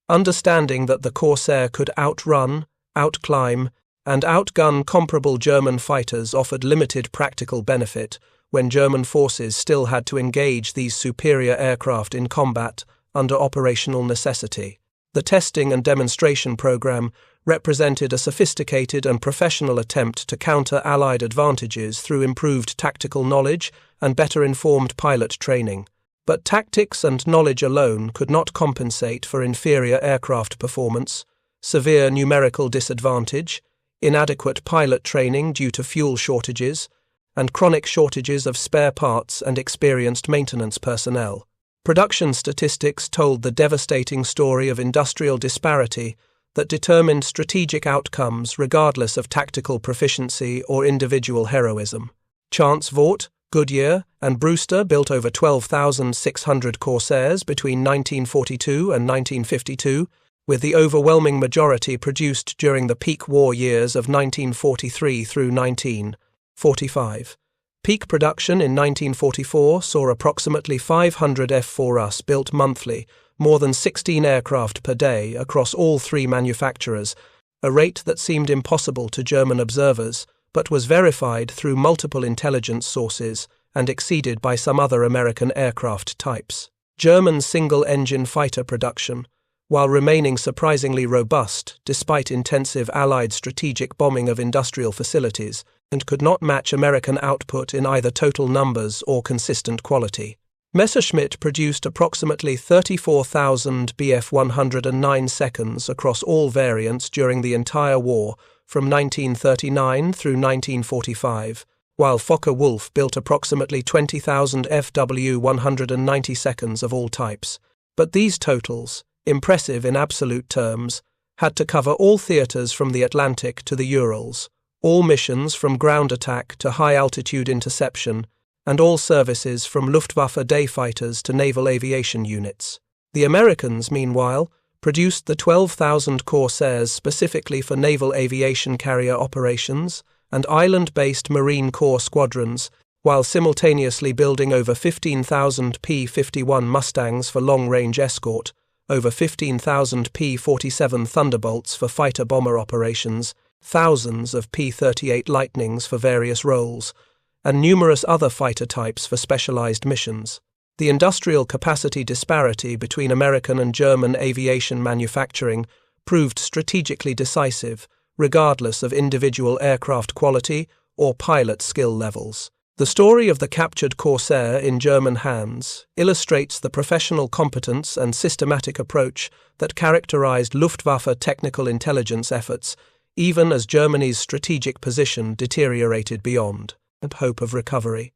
Understanding that the Corsair could outrun, outclimb, and outgun comparable German fighters offered limited practical benefit when German forces still had to engage these superior aircraft in combat under operational necessity. The testing and demonstration program represented a sophisticated and professional attempt to counter Allied advantages through improved tactical knowledge and better informed pilot training. But tactics and knowledge alone could not compensate for inferior aircraft performance, severe numerical disadvantage, inadequate pilot training due to fuel shortages, and chronic shortages of spare parts and experienced maintenance personnel. Production statistics told the devastating story of industrial disparity that determined strategic outcomes regardless of tactical proficiency or individual heroism. Chance Vought, Goodyear, and Brewster built over 12,600 Corsairs between 1942 and 1952, with the overwhelming majority produced during the peak war years of 1943 through 1945. Peak production in 1944 saw approximately 500 F4US built monthly, more than 16 aircraft per day across all three manufacturers, a rate that seemed impossible to German observers, but was verified through multiple intelligence sources and exceeded by some other American aircraft types. German single-engine fighter production, while remaining surprisingly robust despite intensive Allied strategic bombing of industrial facilities, and could not match American output in either total numbers or consistent quality. Messerschmitt produced approximately 34,000 Bf-109 seconds across all variants during the entire war, from 1939 through 1945, while Focke-Wulf built approximately 20,000 FW-190 seconds of all types. But these totals, impressive in absolute terms, had to cover all theaters from the Atlantic to the Urals, all missions from ground attack to high-altitude interception, and all services from Luftwaffe day fighters to naval aviation units. The Americans, meanwhile, produced the 12,000 Corsairs specifically for naval aviation carrier operations and island-based Marine Corps squadrons, while simultaneously building over 15,000 P-51 Mustangs for long-range escort, over 15,000 P-47 Thunderbolts for fighter-bomber operations, thousands of P-38 Lightnings for various roles, and numerous other fighter types for specialized missions. The industrial capacity disparity between American and German aviation manufacturing proved strategically decisive, regardless of individual aircraft quality or pilot skill levels. The story of the captured Corsair in German hands illustrates the professional competence and systematic approach that characterized Luftwaffe technical intelligence efforts, even as Germany's strategic position deteriorated beyond hope of recovery.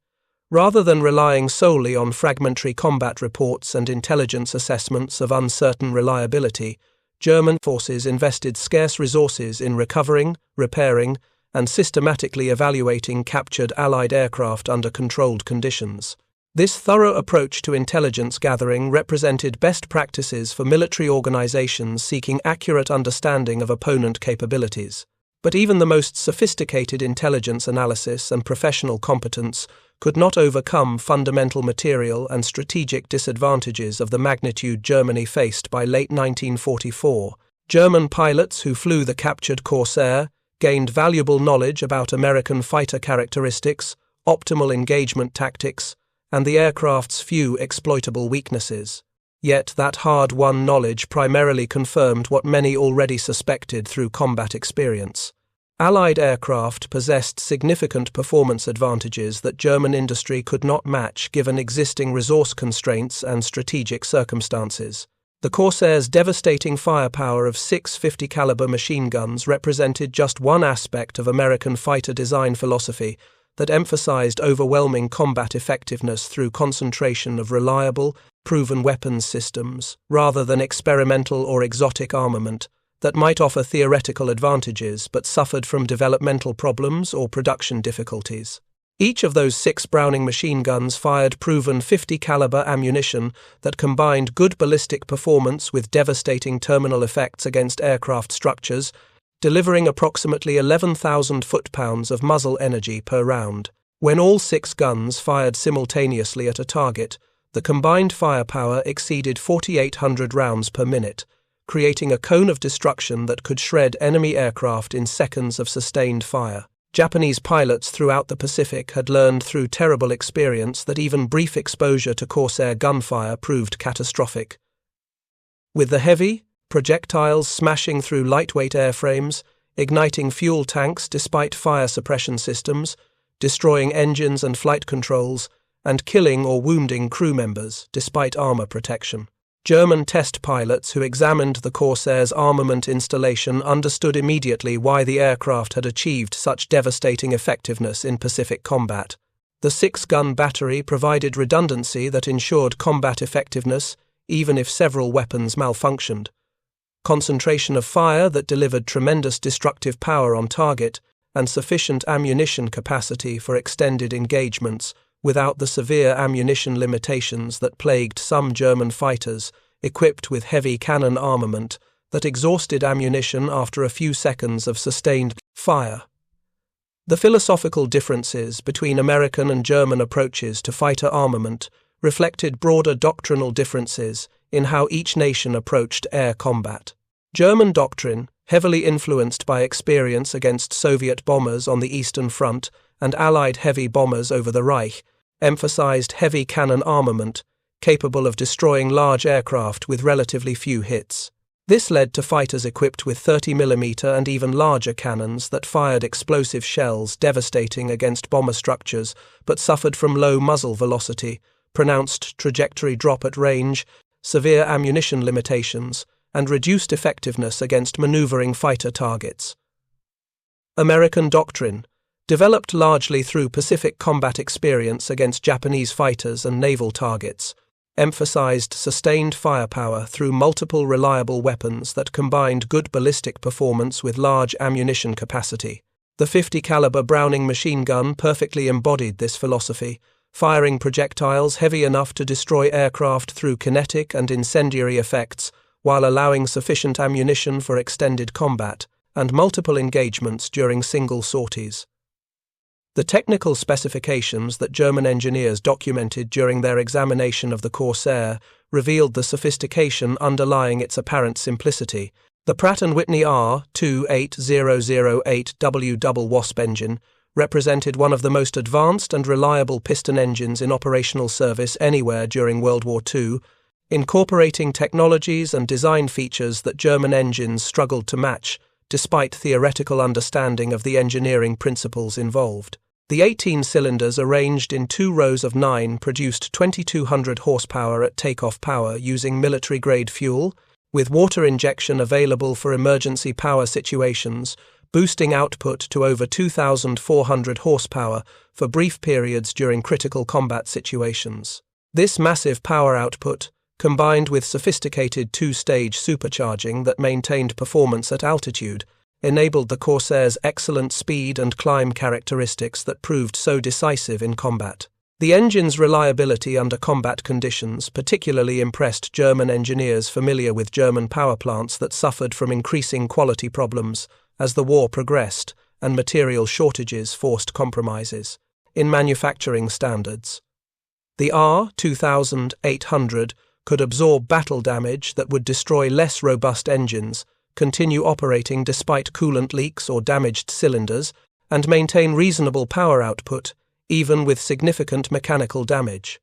Rather than relying solely on fragmentary combat reports and intelligence assessments of uncertain reliability, German forces invested scarce resources in recovering, repairing, and systematically evaluating captured Allied aircraft under controlled conditions. This thorough approach to intelligence gathering represented best practices for military organizations seeking accurate understanding of opponent capabilities. But even the most sophisticated intelligence analysis and professional competence could not overcome fundamental material and strategic disadvantages of the magnitude Germany faced by late 1944. German pilots who flew the captured Corsair gained valuable knowledge about American fighter characteristics, optimal engagement tactics, and the aircraft's few exploitable weaknesses. Yet that hard-won knowledge primarily confirmed what many already suspected through combat experience. Allied aircraft possessed significant performance advantages that German industry could not match given existing resource constraints and strategic circumstances. The Corsair's devastating firepower of 6 50-caliber machine guns represented just one aspect of American fighter design philosophy that emphasized overwhelming combat effectiveness through concentration of reliable, proven weapons systems, rather than experimental or exotic armament that might offer theoretical advantages but suffered from developmental problems or production difficulties. Each of those 6 Browning machine guns fired proven 50-caliber ammunition that combined good ballistic performance with devastating terminal effects against aircraft structures, delivering approximately 11,000 foot-pounds of muzzle energy per round. When all 6 guns fired simultaneously at a target, the combined firepower exceeded 4,800 rounds per minute, creating a cone of destruction that could shred enemy aircraft in seconds of sustained fire. Japanese pilots throughout the Pacific had learned through terrible experience that even brief exposure to Corsair gunfire proved catastrophic. With the heavy projectiles smashing through lightweight airframes, igniting fuel tanks despite fire suppression systems, destroying engines and flight controls, and killing or wounding crew members despite armor protection. German test pilots who examined the Corsair's armament installation understood immediately why the aircraft had achieved such devastating effectiveness in Pacific combat. The 6-gun battery provided redundancy that ensured combat effectiveness even if several weapons malfunctioned, concentration of fire that delivered tremendous destructive power on target, and sufficient ammunition capacity for extended engagements without the severe ammunition limitations that plagued some German fighters equipped with heavy cannon armament that exhausted ammunition after a few seconds of sustained fire. The philosophical differences between American and German approaches to fighter armament reflected broader doctrinal differences in how each nation approached air combat. German doctrine, heavily influenced by experience against Soviet bombers on the Eastern Front and Allied heavy bombers over the Reich, emphasized heavy cannon armament, capable of destroying large aircraft with relatively few hits. This led to fighters equipped with 30mm and even larger cannons that fired explosive shells devastating against bomber structures but suffered from low muzzle velocity, pronounced trajectory drop at range, severe ammunition limitations, and reduced effectiveness against maneuvering fighter targets. American doctrine, developed largely through Pacific combat experience against Japanese fighters and naval targets, emphasized sustained firepower through multiple reliable weapons that combined good ballistic performance with large ammunition capacity. The .50 caliber Browning machine gun perfectly embodied this philosophy, firing projectiles heavy enough to destroy aircraft through kinetic and incendiary effects, while allowing sufficient ammunition for extended combat and multiple engagements during single sorties. The technical specifications that German engineers documented during their examination of the Corsair revealed the sophistication underlying its apparent simplicity. The Pratt & Whitney R28008W double wasp engine represented one of the most advanced and reliable piston engines in operational service anywhere during World War II, incorporating technologies and design features that German engines struggled to match, despite theoretical understanding of the engineering principles involved. The 18 cylinders arranged in 2 rows of 9 produced 2,200 horsepower at takeoff power using military-grade fuel, with water injection available for emergency power situations, boosting output to over 2,400 horsepower for brief periods during critical combat situations. This massive power output, combined with sophisticated 2-stage supercharging that maintained performance at altitude, enabled the Corsair's excellent speed and climb characteristics that proved so decisive in combat. The engine's reliability under combat conditions particularly impressed German engineers familiar with German power plants that suffered from increasing quality problems as the war progressed and material shortages forced compromises in manufacturing standards. The R2800 could absorb battle damage that would destroy less robust engines, continue operating despite coolant leaks or damaged cylinders, and maintain reasonable power output, even with significant mechanical damage.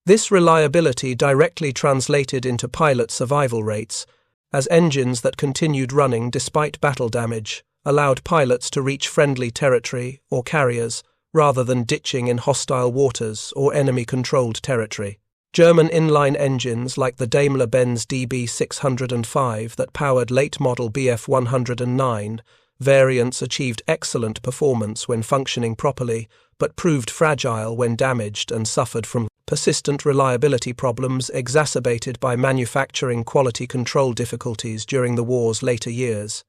This reliability directly translated into pilot survival rates, as engines that continued running despite battle damage allowed pilots to reach friendly territory or carriers rather than ditching in hostile waters or enemy-controlled territory. German inline engines like the Daimler-Benz DB605 that powered late-model Bf 109 variants achieved excellent performance when functioning properly, but proved fragile when damaged and suffered from persistent reliability problems exacerbated by manufacturing quality control difficulties during the war's later years.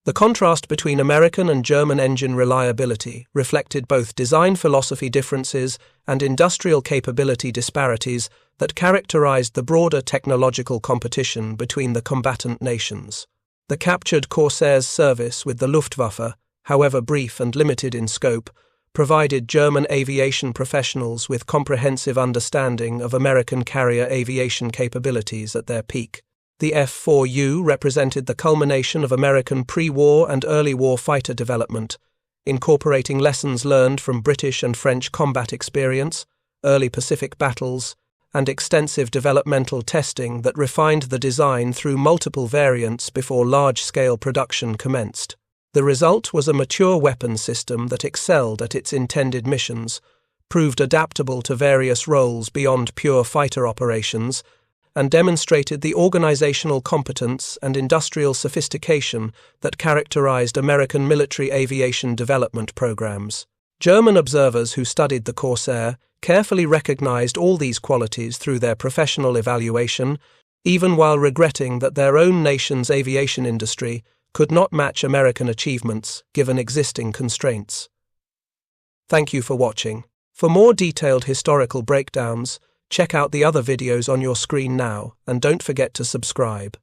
The contrast between American and German engine reliability reflected both design philosophy differences and industrial capability disparities that characterized the broader technological competition between the combatant nations. The captured Corsairs' service with the Luftwaffe, however brief and limited in scope, provided German aviation professionals with comprehensive understanding of American carrier aviation capabilities at their peak. The F4U represented the culmination of American pre-war and early war fighter development, incorporating lessons learned from British and French combat experience, early Pacific battles, and extensive developmental testing that refined the design through multiple variants before large-scale production commenced. The result was a mature weapon system that excelled at its intended missions, proved adaptable to various roles beyond pure fighter operations, and demonstrated the organizational competence and industrial sophistication that characterized American military aviation development programs. German observers who studied the Corsair carefully recognized all these qualities through their professional evaluation, even while regretting that their own nation's aviation industry could not match American achievements given existing constraints. Thank you for watching. For more detailed historical breakdowns, check out the other videos on your screen now, and don't forget to subscribe.